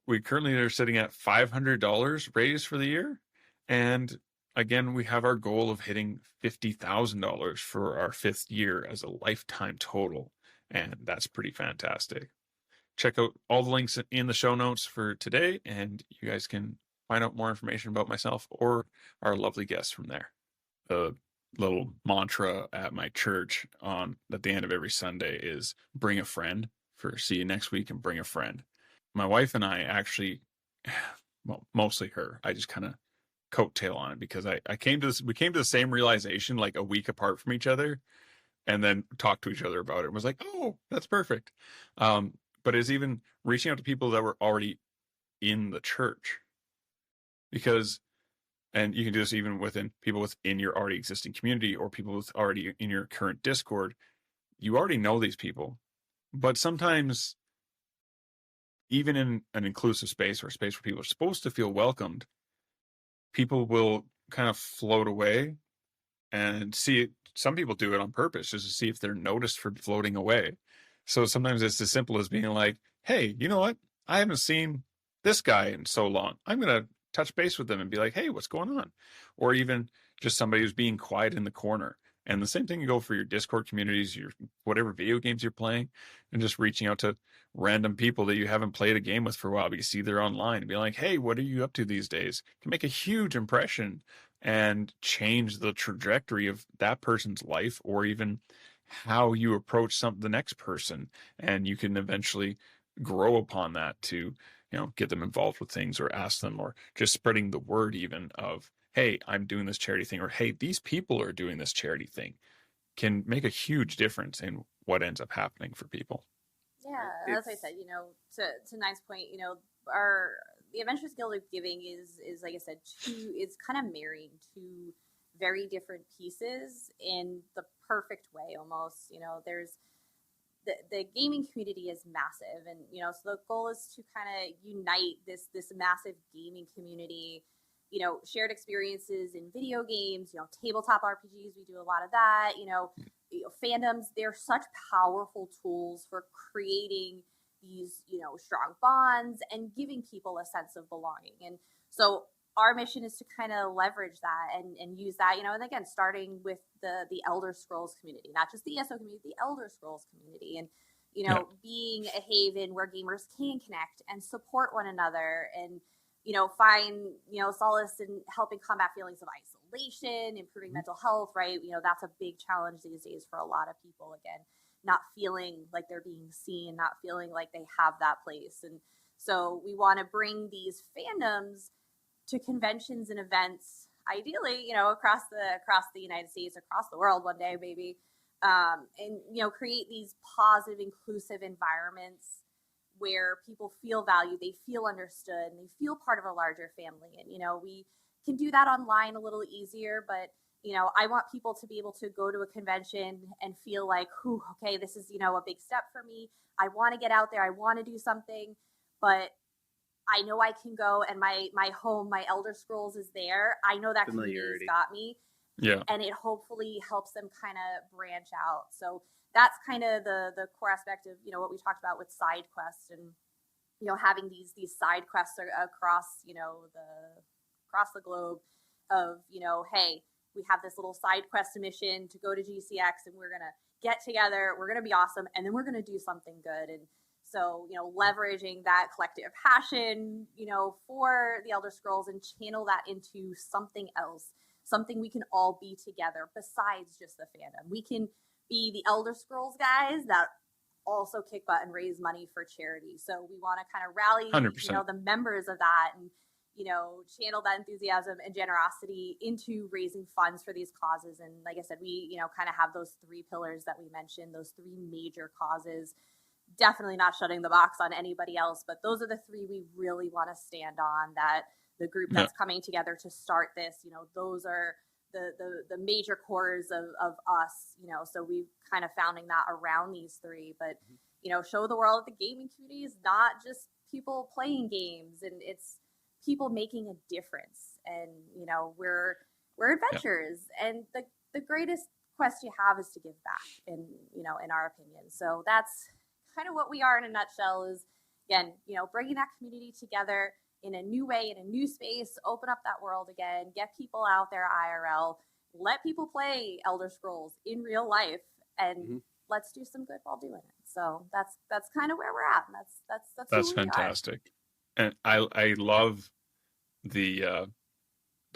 We currently are sitting at $500 raised for the year. And again, we have our goal of hitting $50,000 for our 5th year as a lifetime total. And that's pretty fantastic. Check out all the links in the show notes for today, and you guys can find out more information about myself or our lovely guests from there. The little mantra at my church at the end of every Sunday is bring a friend for see you next week and bring a friend. My wife and I actually, well, mostly her, I just kind of coattail on it because we came to the same realization like a week apart from each other and then talked to each other about it and was like, oh, that's perfect. But it's even reaching out to people that were already in the church because, and you can do this even within people within your already existing community or people with already in your current Discord. You already know these people, but sometimes even in an inclusive space or a space where people are supposed to feel welcomed, people will kind of float away and see it. Some people do it on purpose just to see if they're noticed for floating away. So sometimes it's as simple as being like, hey, you know what? I haven't seen this guy in so long. I'm going to touch base with them and be like, hey, what's going on? Or even just somebody who's being quiet in the corner. And the same thing can go for your Discord communities, your whatever video games you're playing, and just reaching out to random people that you haven't played a game with for a while, but you see they're online and be like, hey, what are you up to these days? It can make a huge impression and change the trajectory of that person's life or even how you approach the next person. And you can eventually grow upon that to, get them involved with things or ask them or just spreading the word even of, hey, I'm doing this charity thing, or hey, these people are doing this charity thing, can make a huge difference in what ends up happening for people. Yeah, as I said, to Nine's point, the Adventures Guild of Giving is like I said, it's kind of marrying two very different pieces in the perfect way almost. There's the gaming community is massive, and so the goal is to kind of unite this massive gaming community, shared experiences in video games, tabletop RPGs, we do a lot of that, fandoms. They're such powerful tools for creating these strong bonds and giving people a sense of belonging. And so our mission is to kind of leverage that and use that, and again, starting with the Elder Scrolls community, not just the ESO community, the Elder Scrolls community, and being a haven where gamers can connect and support one another, and find solace in helping combat feelings of isolation, improving mental health, right? That's a big challenge these days for a lot of people, again, not feeling like they're being seen, not feeling like they have that place. And so we want to bring these fandoms to conventions and events, ideally, across the United States, across the world one day, maybe, and create these positive, inclusive environments where people feel valued, they feel understood, and they feel part of a larger family. And we can do that online a little easier, but I want people to be able to go to a convention and feel like, okay, this is a big step for me. I want to get out there, I want to do something, but I know I can go, and my home, my Elder Scrolls is there. I know that community's got me. Yeah. And it hopefully helps them kind of branch out. So that's kind of the core aspect of, what we talked about with side quests, and, having these side quests across, across the globe of, hey, we have this little side quest mission to go to GCX, and we're going to get together, we're going to be awesome, and then we're going to do something good. And so, leveraging that collective passion, for the Elder Scrolls, and channel that into something else, something we can all be together besides just the fandom. We can be the Elder Scrolls guys that also kick butt and raise money for charity. So we want to kind of rally, 100%. The members of that, and, channel that enthusiasm and generosity into raising funds for these causes. And like I said, we, kind of have those three pillars that we mentioned, those three major causes. Definitely not shutting the box on anybody else, but those are the three we really want to stand on, that the group that's coming together to start this, those are the major cores of us, so we've kind of founding that around these three. But, show the world that the gaming community is not just people playing games, and it's people making a difference. And, we're adventurers, and the greatest quest you have is to give back, in our opinion. So that's kind of what we are in a nutshell, is, again, bringing that community together in a new way, in a new space, open up that world again, get people out there IRL, let people play Elder Scrolls in real life, and let's do some good while doing it. So that's kind of where we're at. And that's fantastic. And I love the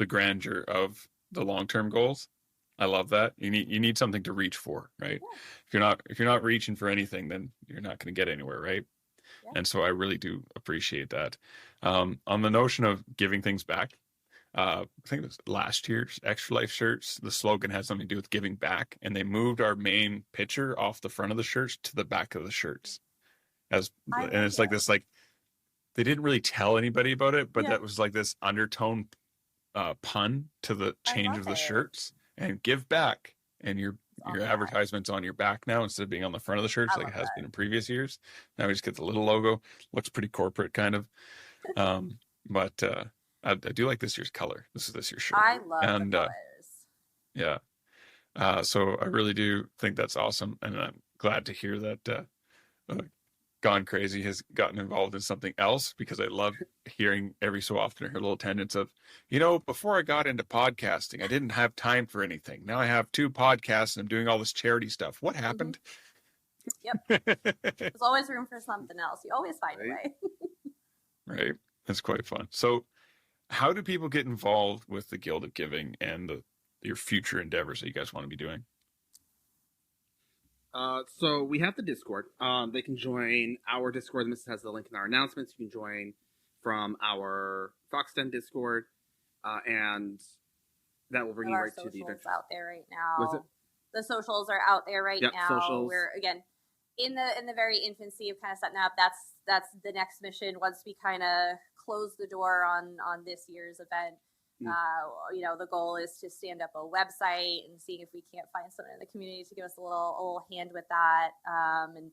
grandeur of the long-term goals. I love that. You need something to reach for, right? Yeah. If you're not reaching for anything, then you're not going to get anywhere, right? Yeah. And so I really do appreciate that. On the notion of giving things back, I think it was last year's Extra Life shirts, the slogan had something to do with giving back, and they moved our main picture off the front of the shirts to the back of the shirts. Like this, like, they didn't really tell anybody about it, but that was like this undertone pun to the change of the shirts. And give back, and your advertisement's on your back now instead of being on the front of the shirts like it has been in previous years. Now we just get the little logo. Looks pretty corporate, kind of. But I do like this year's color. This is this year's shirt. I love the colors. Yeah. So I really do think that's awesome, and I'm glad to hear that Gone Crazy has gotten involved in something else, because I love hearing every so often her little tangents of, before I got into podcasting, I didn't have time for anything. Now I have 2 podcasts and I'm doing all this charity stuff. What happened? Yep. There's always room for something else. You always find a way. Right. That's quite fun. So how do people get involved with the Guild of Giving and your future endeavors that you guys want to be doing? So we have the Discord. They can join our Discord. This has the link in our announcements. You can join from our Fox Den Discord, and that will bring you right to the event. Out there right now. The socials are out there right now. Socials. We're again in the very infancy of kind of setting up. That's the next mission. Once we kind of close the door on this year's event. The goal is to stand up a website and seeing if we can't find someone in the community to give us a little hand with that, and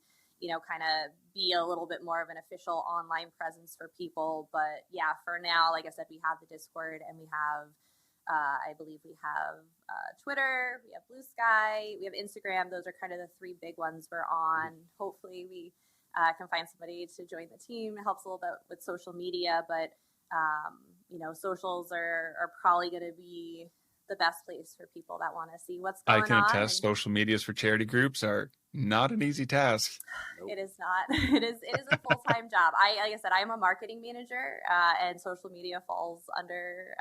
kind of be a little bit more of an official online presence for people. But yeah, for now, like I said, we have the Discord, and we have, I believe we have Twitter, we have Blue Sky, we have Instagram. Those are kind of the three big ones we're on. Hopefully we can find somebody to join the team. It helps a little bit with social media, but socials are probably going to be the best place for people that want to see what's going on. I can attest, social medias for charity groups are not an easy task. It is not. It is a full-time job. Like I said, I'm a marketing manager, and social media falls under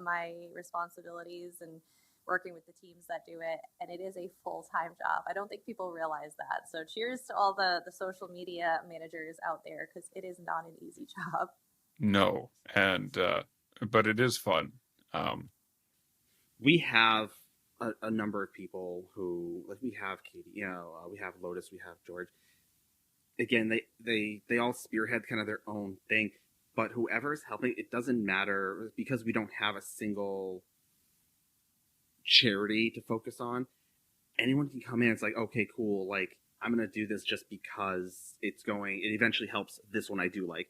my responsibilities and working with the teams that do it. And it is a full-time job. I don't think people realize that. So cheers to all the social media managers out there, because it is not an easy job. No, and but it is fun. We have a number of people who, like, we have Katie, we have Lotus, we have George. Again, they all spearhead kind of their own thing, but whoever's helping, it doesn't matter, because we don't have a single charity to focus on. Anyone can come in. It's like, okay, cool. Like, I'm going to do this just because it eventually helps this one I do like.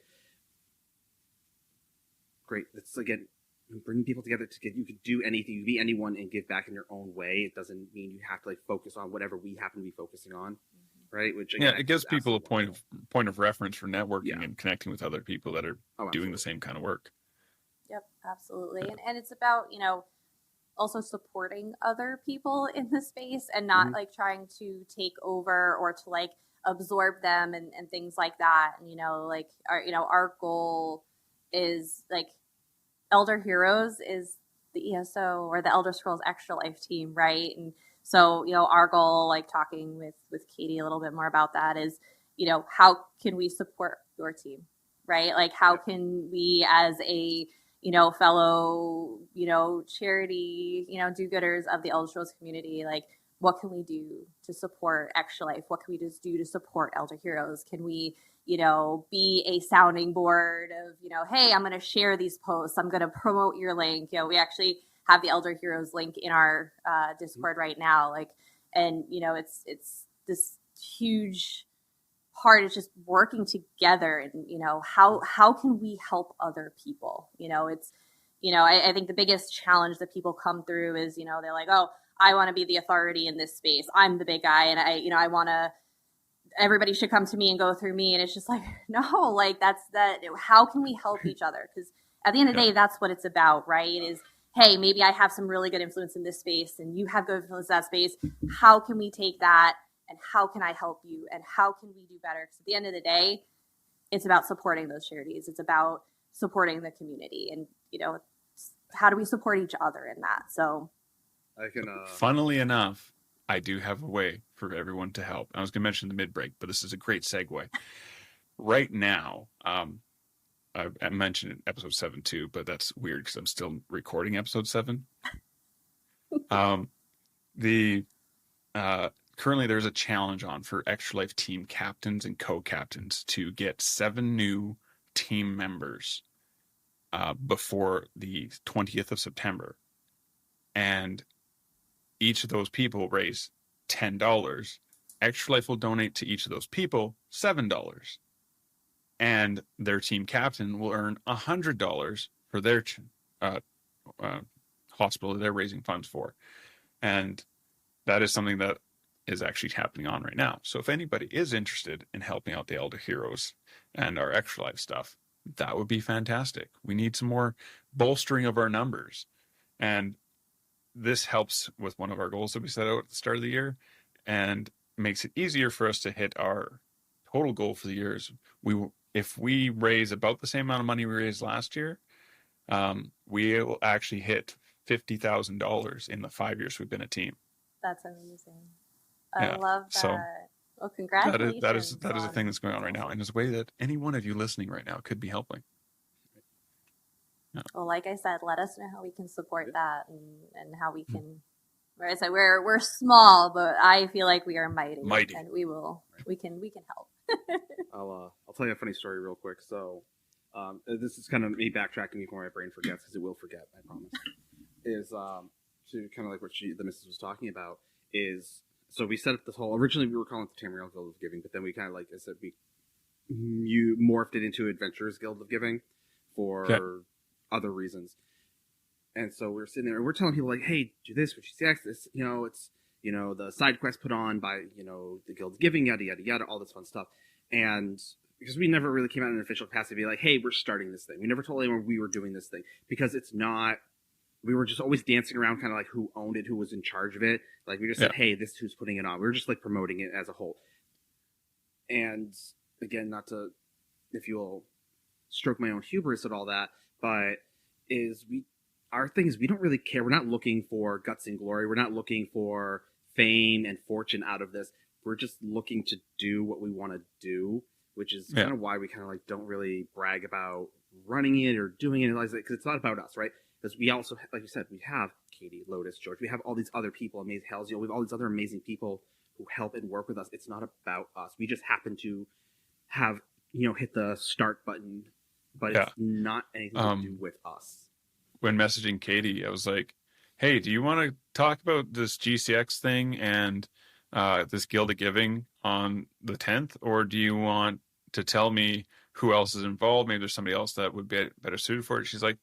Great. That's, again, bringing people together you could do anything, you can be anyone and give back in your own way. It doesn't mean you have to like focus on whatever we happen to be focusing on, right? Which, again, it gives people a point of reference for networking and connecting with other people that are doing the same kind of work. Yep, absolutely. Yeah. And it's about, also supporting other people in the space and not like trying to take over or to like absorb them and things like that. And, our goal is like, Elder Heroes is the ESO or the Elder Scrolls Extra Life team, right? And so, our goal, like talking with Katie a little bit more about that, is, how can we support your team, right? Like, how can we, as a, fellow, charity, do-gooders of the Elder Scrolls community, like, what can we do to support Extra Life? What can we just do to support Elder Heroes? Can we, be a sounding board of, hey, I'm going to share these posts. I'm going to promote your link. We actually have the Elder Heroes link in our Discord right now. Like, and, it's this huge part is just working together and, how can we help other people? It's, I think the biggest challenge that people come through is, they're like, oh, I want to be the authority in this space. I'm the big guy. And I want to, everybody should come to me and go through me. And it's just like, no, like how can we help each other? Because at the end of the day, that's what it's about, right? It is, hey, maybe I have some really good influence in this space and you have good influence in that space. How can we take that and how can I help you? And how can we do better? Because at the end of the day, it's about supporting those charities. It's about supporting the community and, how do we support each other in that? So I can, funnily enough, I do have a way for everyone to help. I was going to mention the mid-break, but this is a great segue. Right now, I mentioned in episode 7 too, but that's weird because I'm still recording episode 7. Currently there's a challenge on for Extra Life team captains and co-captains to get 7 new team members before the 20th of September. And each of those people raise $10. Extra Life will donate to each of those people $7. And their team captain will earn $100 for their hospital they're raising funds for. And that is something that is actually happening on right now. So if anybody is interested in helping out the Elder Heroes and our Extra Life stuff, that would be fantastic. We need some more bolstering of our numbers. And this helps with one of our goals that we set out at the start of the year and makes it easier for us to hit our total goal for the year. If we raise about the same amount of money we raised last year, we will actually hit $50,000 in the 5 years we've been a team. That's amazing. I love that. So well, congratulations. That is a thing that's going on right now. And it's a way that any one of you listening right now could be helping. Yeah. Well, like I said, let us know how we can support that and how we can. Like I said, we're small, but I feel like we are mighty. And we can help. I'll tell you a funny story real quick. So This is kind of me backtracking before my brain forgets, because it will forget, I promise. Is to kind of like what the missus was talking about is, so we set up this whole, originally we were calling it the Tamriel Guild of Giving, but then we kind of, like I said, you morphed it into Adventurers Guild of Giving for other reasons. And so we're sitting there and we're telling people like, hey, do this for GCX, this, it's, the side quest put on by, the Guild of Giving, yada, yada, yada, all this fun stuff. And because we never really came out in an official capacity to be like, hey, we're starting this thing. We never told anyone we were doing this thing, because it's not, we were just always dancing around kind of like who owned it, who was in charge of it. Like we just said, hey, this is who's putting it on. We were just like promoting it as a whole. And again, not to, if you'll stroke my own hubris and all that, but our thing is we don't really care. We're not looking for guts and glory. We're not looking for fame and fortune out of this. We're just looking to do what we want to do, which is kind of why we kind of like don't really brag about running it or doing it, because it's not about us, right? Because we also, like you said, we have Katie, Lotus, George. We have all these other people, amazing Hells. We have all these other amazing people who help and work with us. It's not about us. We just happen to have, hit the start button, but it's not anything to do with us. When messaging Katie, I was like, hey, do you want to talk about this GCX thing and this Guild of Giving on the 10th? Or do you want to tell me who else is involved? Maybe there's somebody else that would be better suited for it. She's like,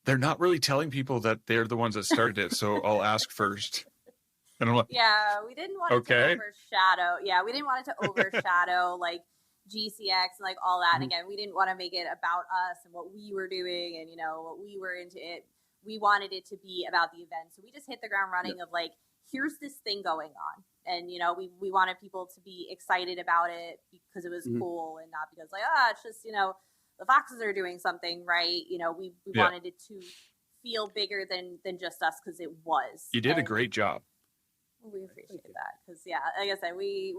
they're not really telling people that they're the ones that started it, so I'll ask first. And I'm like, yeah, we didn't want it to overshadow. Yeah, we didn't want it to overshadow like GCX and like all that. And again, we didn't want to make it about us and what we were doing and what we were into it. We wanted it to be about the event, so we just hit the ground running of like, here's this thing going on, and we wanted people to be excited about it because it was cool and not because like it's just the Foxes are doing something, right? We wanted it to feel bigger than just us, because it was. You did a great job. We appreciate that, because like I said, we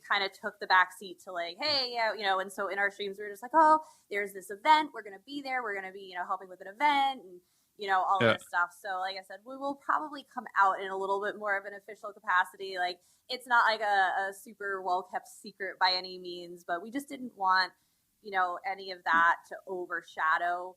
kind of took the back seat to like, hey, and so in our streams we were just like, oh, there's this event, we're gonna be there, we're gonna be helping with an event and all this stuff. So like I said, we will probably come out in a little bit more of an official capacity. Like it's not like a super well kept secret by any means, but we just didn't want any of that to overshadow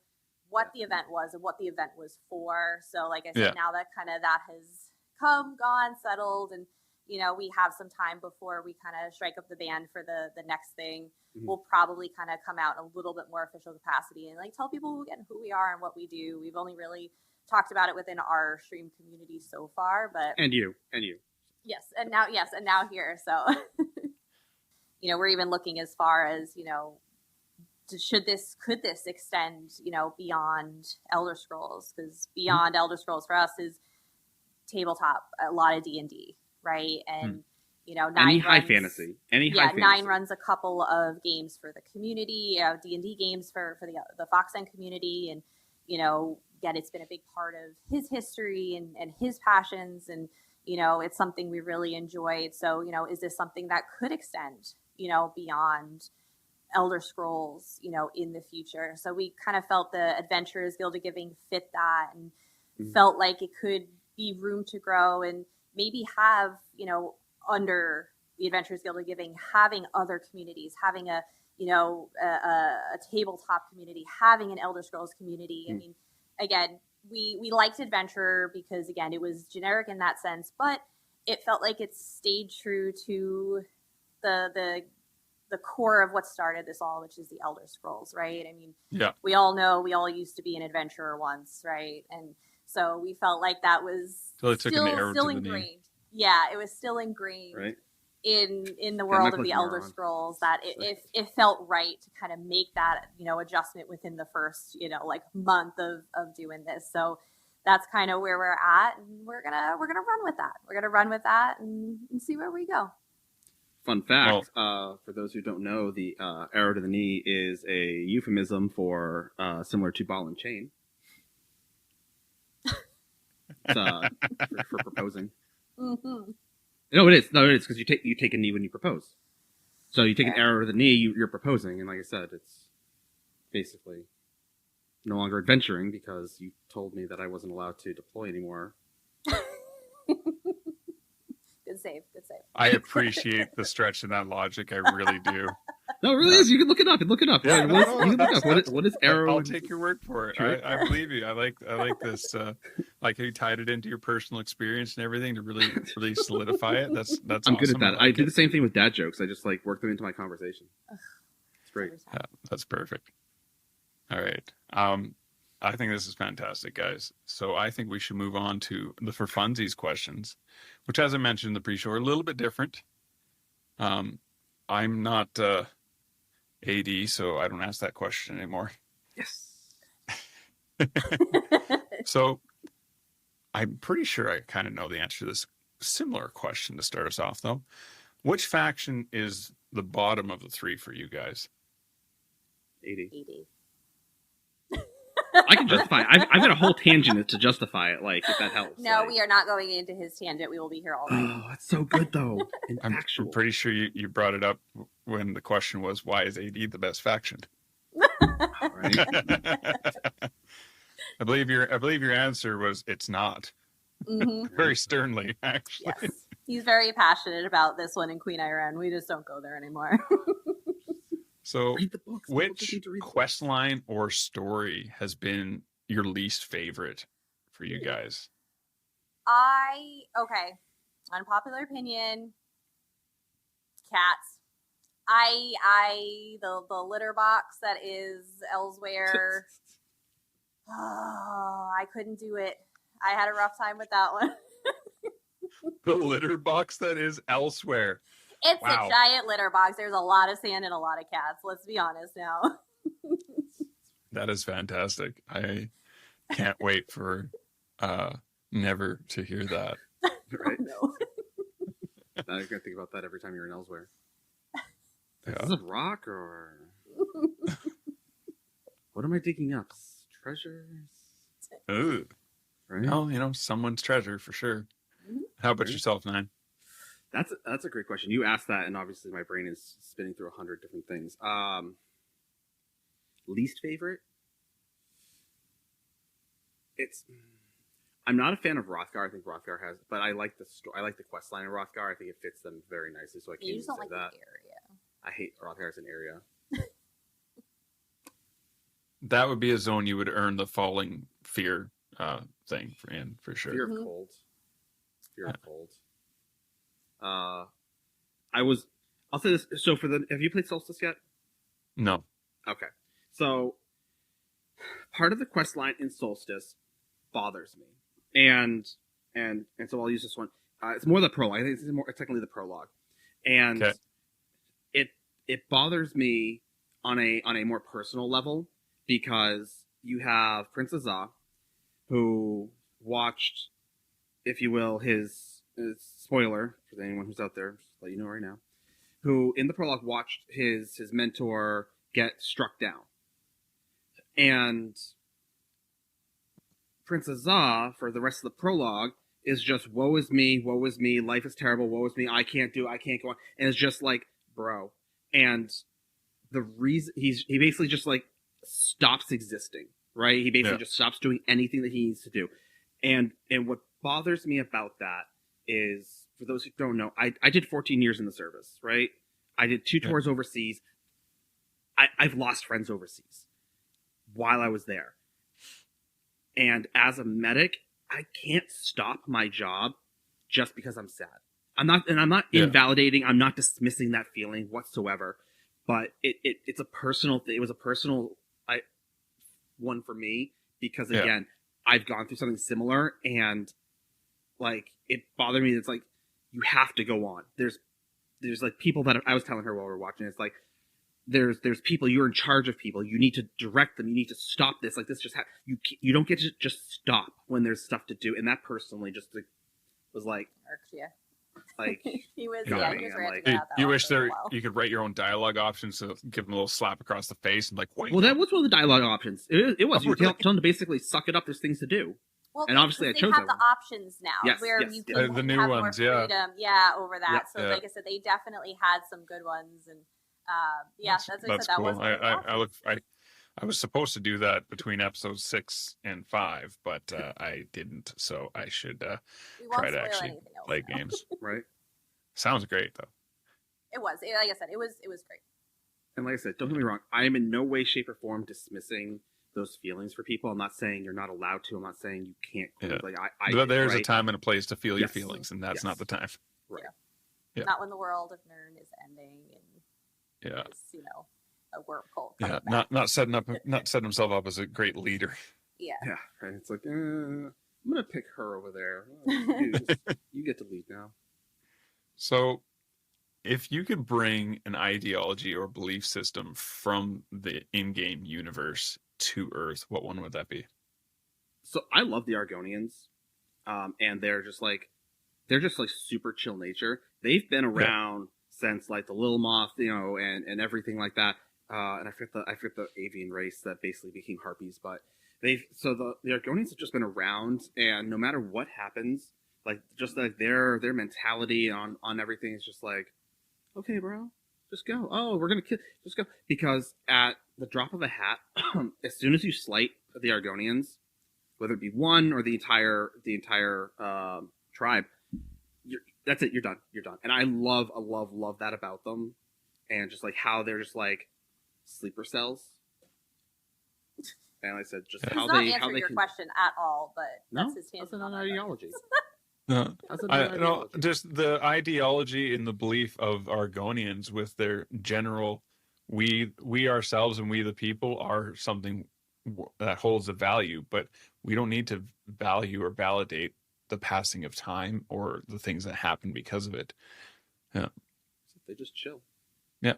what the event was and what the event was for. So like I said, now that that has come, gone, settled, and we have some time before we kind of strike up the band for the next thing. We'll probably kind of come out in a little bit more official capacity and like tell people again who we are and what we do. We've only really talked about it within our stream community so far, but and you yes, and now here. So we're even looking as far as could this extend beyond Elder Scrolls, because beyond Elder Scrolls for us is tabletop, a lot of D&D, right? And Nine high fantasy. Nine runs a couple of games for the community, D&D games for the Fox End community, and again, it's been a big part of his history and his passions, and it's something we really enjoyed. So is this something that could extend beyond Elder Scrolls in the future? So we kind of felt the Adventurers Guild of Giving fit that, and felt like it could be room to grow and maybe have under the Adventurers Guild of Giving, having other communities, having a tabletop community, having an Elder Scrolls community. I mean, again, we liked Adventurer because again, it was generic in that sense, but it felt like it stayed true to the core of what started this all, which is the Elder Scrolls, right? I mean, we all know we all used to be an adventurer once, right? And so we felt like that was still ingrained. Yeah, it was still ingrained in the world of the Elder Scrolls, that it felt right to kind of make that adjustment within the first month of doing this. So that's kind of where we're at, and we're gonna run with that. We're gonna run with that and see where we go. Fun fact, for those who don't know, the arrow to the knee is a euphemism for similar to ball and chain. It's, for proposing. Mm-hmm. No, it is because you take a knee when you propose. So you take an arrow to the knee, you're proposing, and like I said, it's basically no longer adventuring because you told me that I wasn't allowed to deploy anymore. Good save. Good save. I appreciate the stretch in that logic. I really do. No, it really is. You can look it up. Look it up. Yeah, you can look up what is arrow. I'll take your word for it. I believe you. I like this. Like how you tied it into your personal experience and everything to really solidify it. That's I'm awesome. good at that. I do the same thing with dad jokes. I just like work them into my conversation. It's great. Yeah, that's perfect. All right. I think this is fantastic, guys. So I think we should move on to the for funsies questions, which, as I mentioned in the pre-show, are a little bit different. I'm not AD, so I don't ask that question anymore. Yes. So I'm pretty sure I kind of know the answer to this similar question to start us off, though. Which faction is the bottom of the three for you guys? 80. I can justify it. I've got a whole tangent to justify it, like, if that helps. No, like... we are not going into his tangent. We will be here all night. Oh, that's so good, though. I'm pretty sure you brought it up when the question was, why is AD the best faction? Right. I believe your answer was, it's not. Mm-hmm. Very sternly, actually. Yes. He's very passionate about this one in Queen Iran. We just don't go there anymore. So, Read the books. which quest line or story has been your least favorite for you guys? Okay, unpopular opinion, cats. The litter box that is elsewhere. Oh, I couldn't do it. I had a rough time with that one. The litter box that is elsewhere. It's Wow. a giant litter box. There's a lot of sand and a lot of cats. Let's be honest now. That is fantastic. I can't wait for never to hear that. Right? No. Now you're going to think about that every time you're in elsewhere. Yeah. Is this a rock or... What am I digging up? Treasures? Ooh. Right? Well, someone's treasure for sure. How about yourself, Nine? That's a great question. You asked that, and obviously my brain is spinning through 100 different things. Least favorite? I'm not a fan of Rothgar. I think Rothgar has, but I like the quest line in Rothgar. I think it fits them very nicely. So I can't You even just don't say like that. the area. I hate Rothgar as an area. That would be a zone you would earn the falling fear thing for sure. Fear of Mhm. cold. Fear of cold. I'll say this. So have you played Solstice yet? No. Okay. So part of the quest line in Solstice bothers me. And so I'll use this one. It's more the prologue. I think it's more technically the prologue. And Okay. it bothers me on a more personal level because you have Princess Za, who watched, if you will, his spoiler for anyone who's out there, just let you know right now, who in the prologue watched his mentor get struck down. And Princess Za, for the rest of the prologue, is just, woe is me, life is terrible, woe is me, I can't go on. And it's just like, bro. And the reason he basically just like stops existing, right? He basically just stops doing anything that he needs to do. And what bothers me about that is, for those who don't know, I did 14 years in the service, right? I did 2 tours overseas. I've lost friends overseas while I was there. And as a medic, I can't stop my job just because I'm sad. I'm not invalidating, I'm not dismissing that feeling whatsoever. But it's a personal thing. It was a personal one for me because, again, I've gone through something similar, and like it bothered me. It's like, you have to go on. There's like people that I was telling her while we were watching. It's like there's people, you're in charge of people. You need to direct them. You need to stop this. Like this just you don't get to just stop when there's stuff to do. And that personally just was like, Irks you. Like He was, you know what I he mean? was I'm ranting like, about that You one wish for a there while. you could write your own dialogue options to give them a little slap across the face and like, wait. well, that was one of the dialogue options. It was. Oh, You really? tell them to basically suck it up. There's things to do. Well, And obviously I they chose have that the one. options now, Yes, where yes, you yes. can The new have ones, more freedom, over that. Yep. So, Yeah. like I said, they definitely had some good ones, and that's what I said. That cool. was I was supposed to do that between episodes 6 and 5, but I didn't. So I should we won't try to spoil actually anything else play now. games. Right. Sounds great though. It was, like I said, it was great. And like I said, don't get me wrong, I am in no way, shape, or form dismissing those feelings for people. I'm not saying you're not allowed to. I'm not saying you can't. Yeah. Like But there's right? a time and a place to feel your Yes. feelings, and that's Yes. not the time. Right. Yeah. Not when the world of Nern is ending and Yeah. there's, a worm cult. Yeah. coming back. Not setting himself up as a great leader. Yeah. Yeah. Right. It's like, I'm gonna pick her over there. You get to lead now. So, if you could bring an ideology or belief system from the in-game universe to Earth, what one would that be? So I love the Argonians, and they're just like super chill nature. They've been around since like the Lil Moth, and everything like that. And I forget the avian race that basically became harpies, but the Argonians have just been around, and no matter what happens, like just like their mentality on everything is just like, okay, bro, just go. Oh, we're gonna kill. Just go, because at the drop of a hat, as soon as you slight the Argonians, whether it be one or the entire tribe, that's it. You're done. You're done. And I love that about them, and just like how they're just like sleeper cells. And like I said, just He's how not they answering your question at all, but that's his that's tangent. an ideology. No, That's an no, ideology. just the ideology and the belief of Argonians with their general, we ourselves and we the people are something that holds a value, but we don't need to value or validate the passing of time or the things that happen because of it. Yeah, They just chill. yeah.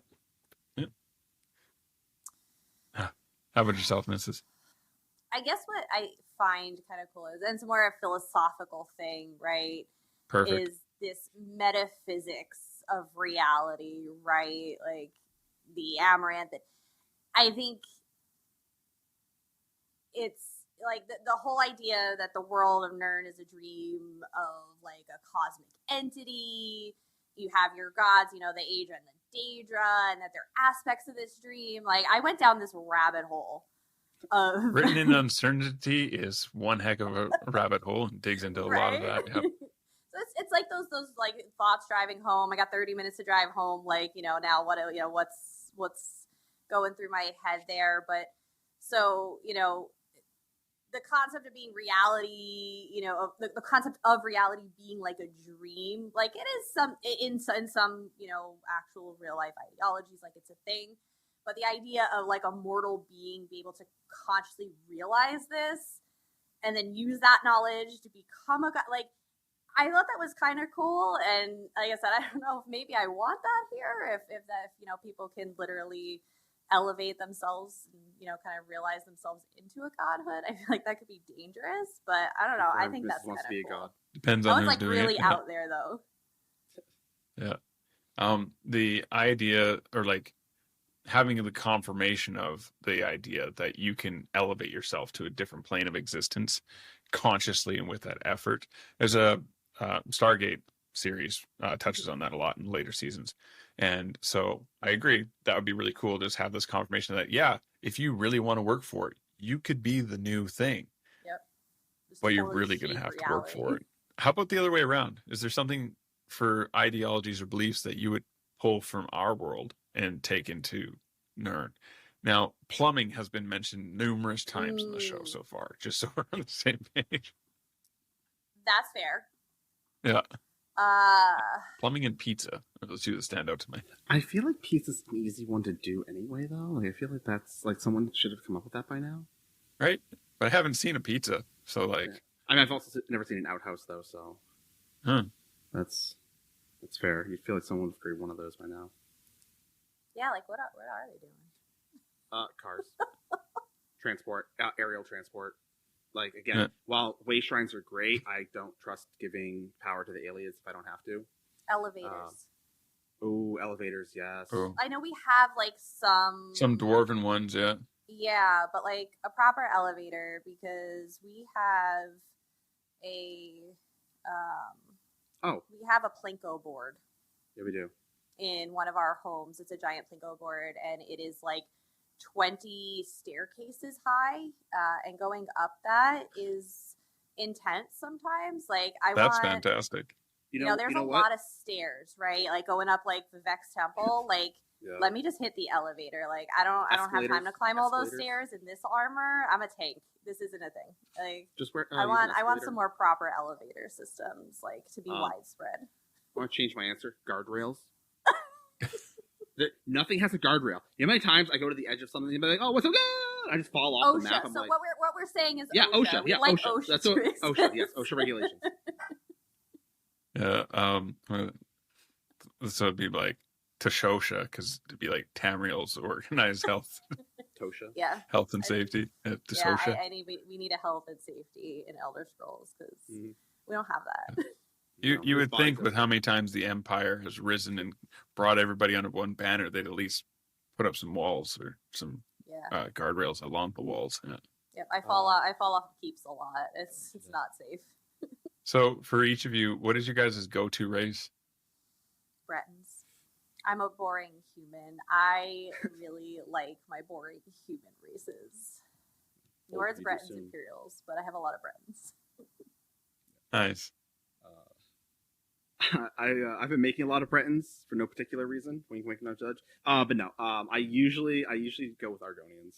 How about yourself, Mrs.? I guess what I find kind of cool is, and it's more a philosophical thing, right? Perfect. Is this metaphysics of reality, right? Like the Amaranth. I think it's like the whole idea that the world of Nern is a dream of like a cosmic entity. You have your gods, the Aedra and the Daedra, and that they're aspects of this dream. Like I went down this rabbit hole of Written in Uncertainty is one heck of a rabbit hole and digs into a lot of that. Yep. So it's like those like thoughts driving home. I got 30 minutes to drive home. Like, now what's going through my head there. But so, the concept of being reality, the concept of reality being like a dream, like it is in some, actual real life ideologies, like it's a thing. But the idea of like a mortal being be able to consciously realize this and then use that knowledge to become a god, like I thought that was kind of cool. And like I said, I don't know if maybe I want that here, if people can literally elevate themselves and, kind of realize themselves into a godhood. I feel like that could be dangerous, but I don't know. I think that's kind of cool. God. Depends on who's like doing really it. out there though. Yeah. The idea, or like having the confirmation of the idea that you can elevate yourself to a different plane of existence consciously and with that effort. There's a Stargate series touches on that a lot in later seasons. And so I agree that would be really cool to just have this confirmation that, if you really want to work for it, you could be the new thing. Yep. But you're really going to have to work for it. How about the other way around? Is there something for ideologies or beliefs that you would pull from our world and take into Nern? Now, plumbing has been mentioned numerous times in the show so far, just so we're on the same page. That's fair. Yeah. Plumbing and pizza are the two that stand out to me. I feel like pizza's an easy one to do anyway, though. Like, I feel like that's like someone should have come up with that by now. Right? But I haven't seen a pizza, so like... Yeah. I mean, I've also never seen an outhouse, though, so... That's fair. You'd feel like someone would have created one of those by now. Yeah, like what are they doing? Cars. Transport. Aerial transport. Like, again, while way shrines are great, I don't trust giving power to the aliens if I don't have to. Elevators. Elevators, yes. Oh. I know we have, like, some dwarven ones, yeah. Yeah, but, like, a proper elevator, because we have we have a Plinko board. Yeah, we do. In one of our homes. It's a giant Plinko board, and it is, like, 20 staircases high, and going up that is intense sometimes. Like, That's fantastic. There's a lot of stairs, right? Like going up like the Vex Temple. Like, let me just hit the elevator. Like, I don't have time to climb all those stairs in this armor. I'm a tank. This isn't a thing. Like, I want some more proper elevator systems, like to be widespread. I want to change my answer. Guardrails. Nothing has a guardrail. You know how many times I go to the edge of something and be like, "Oh, what's so good?" I just fall off the map. I'm so like, what we're saying is OSHA. We like OSHA. That's OSHA. Yes, OSHA regulations. Yeah. So it'd be like Tashosha, because it'd be like Tamriel's organized health. Tosha. Yeah. Health and safety at Tashosha. We need a health and safety in Elder Scrolls because we don't have that. You would think with how many times the Empire has risen and brought everybody under one banner, they'd at least put up some walls or some guardrails along the walls. Yeah. Yep, I fall off of keeps a lot. It's not safe. So for each of you, what is your guys' go-to race? Bretons. I'm a boring human. I really like my boring human races. Nords, Bretons, Imperials, but I have a lot of Bretons. Nice. I've been making a lot of Bretons for no particular reason. Wink, wink, no judge. But no. I usually go with Argonians.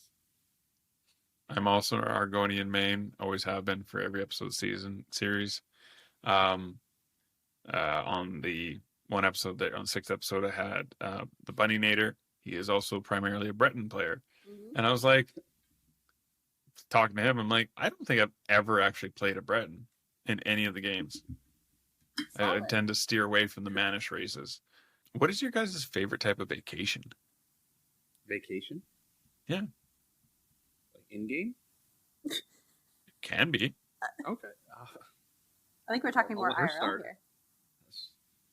I'm also an Argonian main. Always have been for every episode series. On the one episode there, on the 6th episode, I had the Bunny Nader. He is also primarily a Breton player, and I was like, talking to him, I'm like, I don't think I've ever actually played a Breton in any of the games. I tend to steer away from the Manish races. What is your guys' favorite type of vacation? Vacation? Yeah. Like in-game? It can be. Okay. I think we're talking more IRL here.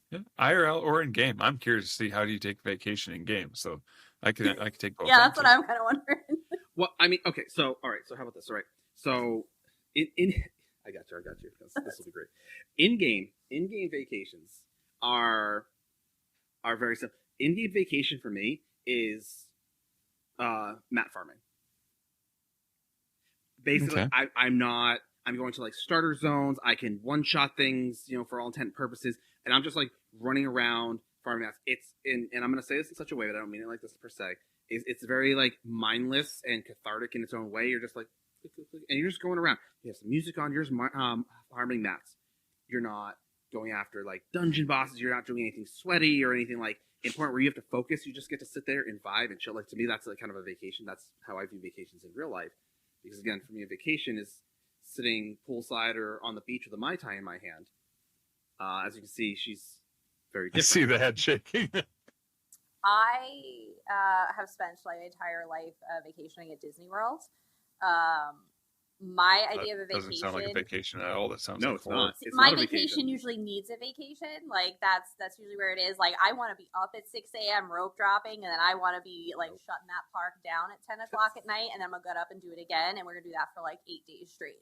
Yeah, IRL or in-game. I'm curious to see how do you take vacation in-game. So I could take both. Yeah, that's what I'm kind of wondering. Well, I mean, okay, so, all right, so how about this? All right, so in I got you. This will be great. In-game vacations are very simple. In-game vacation for me is mat farming. Basically, okay. I'm going to like starter zones. I can one-shot things, for all intent and purposes, and I'm just like running around farming mats. And I'm going to say this in such a way that I don't mean it like this per se. It's very like mindless and cathartic in its own way. You're just like, and you're just going around. You have some music on. You're just farming mats. You're not going after like dungeon bosses. You're not doing anything sweaty or anything like important where you have to focus. You just get to sit there and vibe and chill. Like to me, that's like kind of a vacation. That's how I view vacations in real life. Because again, for me, a vacation is sitting poolside or on the beach with a Mai Tai in my hand. As you can see, she's very different. I see the head shaking. I have spent my entire life vacationing at Disney World. My idea of a vacation doesn't sound like a vacation at all. That sounds no, like it's not. It's my not vacation usually needs a vacation. Like that's usually where it is. Like I want to be up at 6 a.m. rope dropping, and then I want to be like shutting that park down at 10 o'clock at night, and then I'm gonna get up and do it again, and we're gonna do that for like 8 days straight.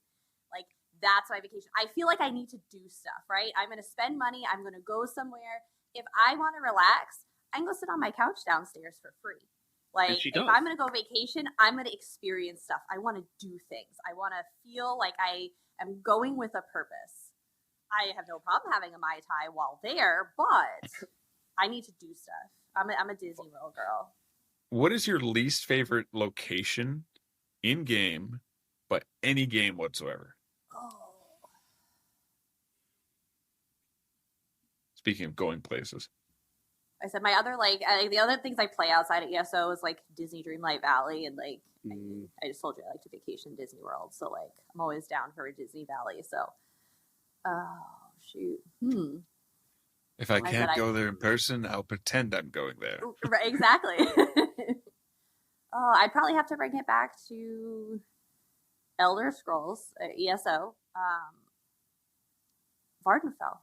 Like that's my vacation. I feel like I need to do stuff, right? I'm gonna spend money. I'm gonna go somewhere. If I want to relax, I can go sit on my couch downstairs for free. Like, if I'm going to go vacation, I'm going to experience stuff. I want to do things. I want to feel like I am going with a purpose. I have no problem having a Mai Tai while there, but I need to do stuff. I'm a Disney World girl. What is your least favorite location in-game, but any game whatsoever? Oh. Speaking of going places. I said my other the other things I play outside of ESO is like Disney Dreamlight Valley and like I just told you I like to vacation Disney World, so like I'm always down for a Disney Valley. So, shoot, If I can't go there in person, I'll pretend I'm going there. Right, exactly. I'd probably have to bring it back to Elder Scrolls ESO, Vardenfell.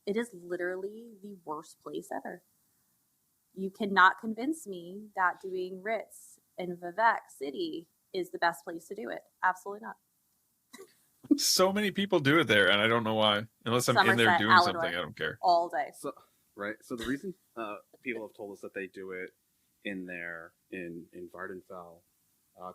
It is literally the worst place ever. You cannot convince me that doing Ritz in Vivek City is the best place to do it. Absolutely not. So many people do it there, and I don't know why. Unless I'm in there doing something, I don't care. All day. So the reason people have told us that they do it in there, in Vardenfell,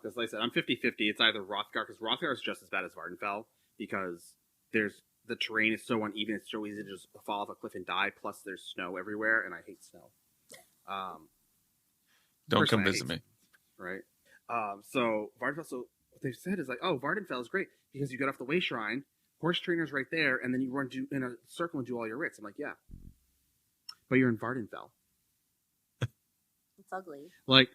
because like I said, I'm 50-50. It's either Hrothgar, because Hrothgar is just as bad as Vardenfell, because there's the terrain is so uneven, it's so easy to just fall off a cliff and die. Plus, there's snow everywhere, and I hate snow. Don't come visit me. Right. So Vardenfell. So what they've said is like, oh, Vardenfell is great because you get off the Way Shrine, horse trainer's right there, and then you run in a circle and do all your writs. I'm like, yeah, but you're in Vardenfell. It's ugly. Like,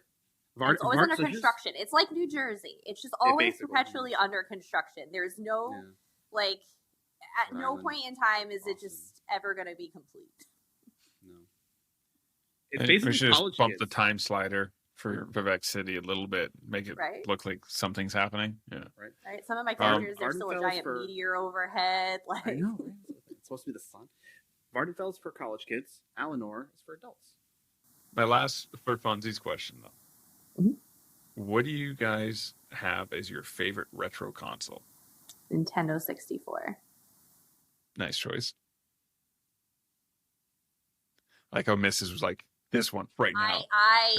it's always under construction. It's like New Jersey. It's just always perpetually under construction. There's no like at no point in time is it just ever going to be complete. No. It's basically we should college just bump kids. the time slider for Vivek City a little bit, make it look like something's happening. Yeah. Right. Some of my characters, there's still a giant meteor overhead. Like, I know. Right? It's supposed to be the sun. Vardenfell's for college kids. Alinor is for adults. My last for funsies question though. Mm-hmm. What do you guys have as your favorite retro console? Nintendo 64. Nice choice. Like how Mrs. was like, this one right now. I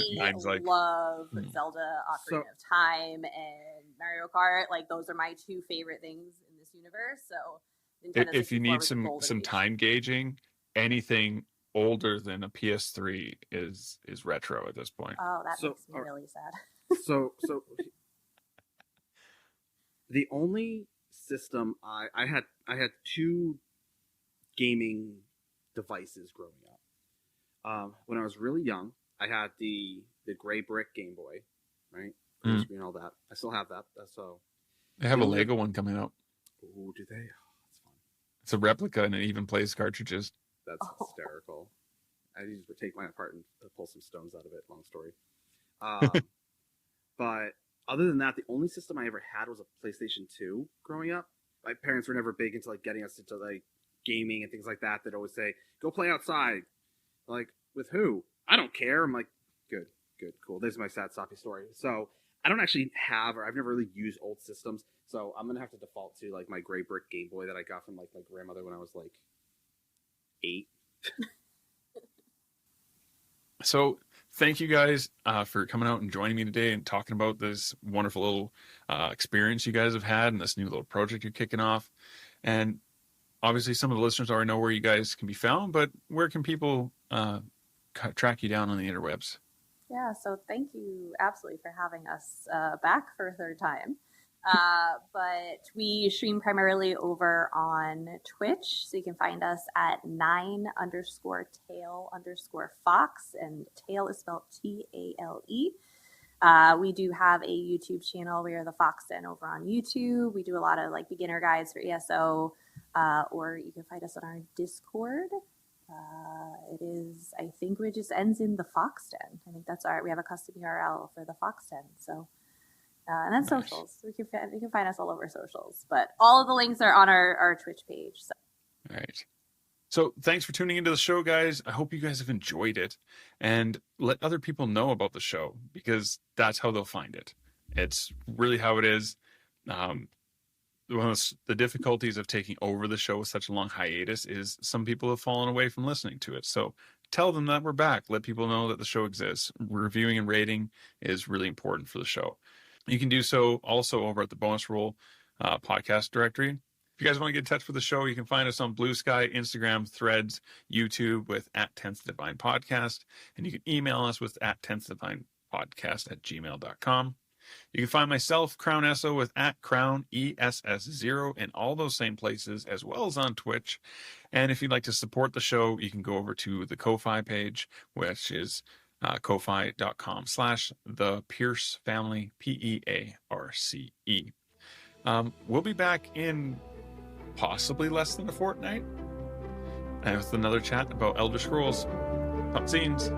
love Zelda Ocarina of Time and Mario Kart. Like, those are my two favorite things in this universe. So Nintendo if you need some time gauging, anything older than a PS3 is retro at this point. Oh, that makes me really sad. So the only system I had two gaming devices growing up. When I was really young, I had the gray brick Game Boy, right? Green screen, all that. I still have that. So they have a Lego one coming out. Oh, do they? Oh, that's fun. It's a replica and it even plays cartridges. That's hysterical. I need to take mine apart and pull some stones out of it. Long story. But other than that, the only system I ever had was a PlayStation 2 growing up. My parents were never big into like getting us into like gaming and things like that. They'd always say, go play outside. Like, with who? I don't care. I'm like, good, cool. This is my sad, soppy story. So I don't actually have, or I've never really used old systems. So I'm going to have to default to like my gray brick Game Boy that I got from like my grandmother when I was like 8. So thank you guys for coming out and joining me today and talking about this wonderful little experience you guys have had and this new little project you're kicking off. And obviously some of the listeners already know where you guys can be found, but where can people track you down on the interwebs? Yeah, so thank you absolutely for having us back for a third time. But we stream primarily over on Twitch, so you can find us at 9_tale_fox, and tale is spelled Tale. We do have a YouTube channel. We are the Fox Den over on YouTube. We do a lot of like beginner guides for ESO, or you can find us on our Discord. It is, I think it just ends in the Fox Den. I think that's we have a custom URL for the Fox Den. So, and then socials. You can find us all over socials, but all of the links are on our Twitch page. So. All right. So thanks for tuning into the show, guys. I hope you guys have enjoyed it, and let other people know about the show, because that's how they'll find it. It's really how it is. One of the difficulties of taking over the show with such a long hiatus is some people have fallen away from listening to it. So tell them that we're back. Let people know that the show exists. Reviewing and rating is really important for the show. You can do so also over at the Bonus Roll podcast directory. If you guys want to get in touch with the show, you can find us on Blue Sky, Instagram, Threads, YouTube with @10th Divine Podcast. And you can email us with @10th Divine Podcast @gmail.com. You can find myself, Crown Esso, with @CrownESS0 in all those same places, as well as on Twitch. And if you'd like to support the show, you can go over to the Ko-Fi page, which is ko-fi.com/the Pierce Family, PEARCE. We'll be back in possibly less than a fortnight, and with another chat about Elder Scrolls. Cutscenes.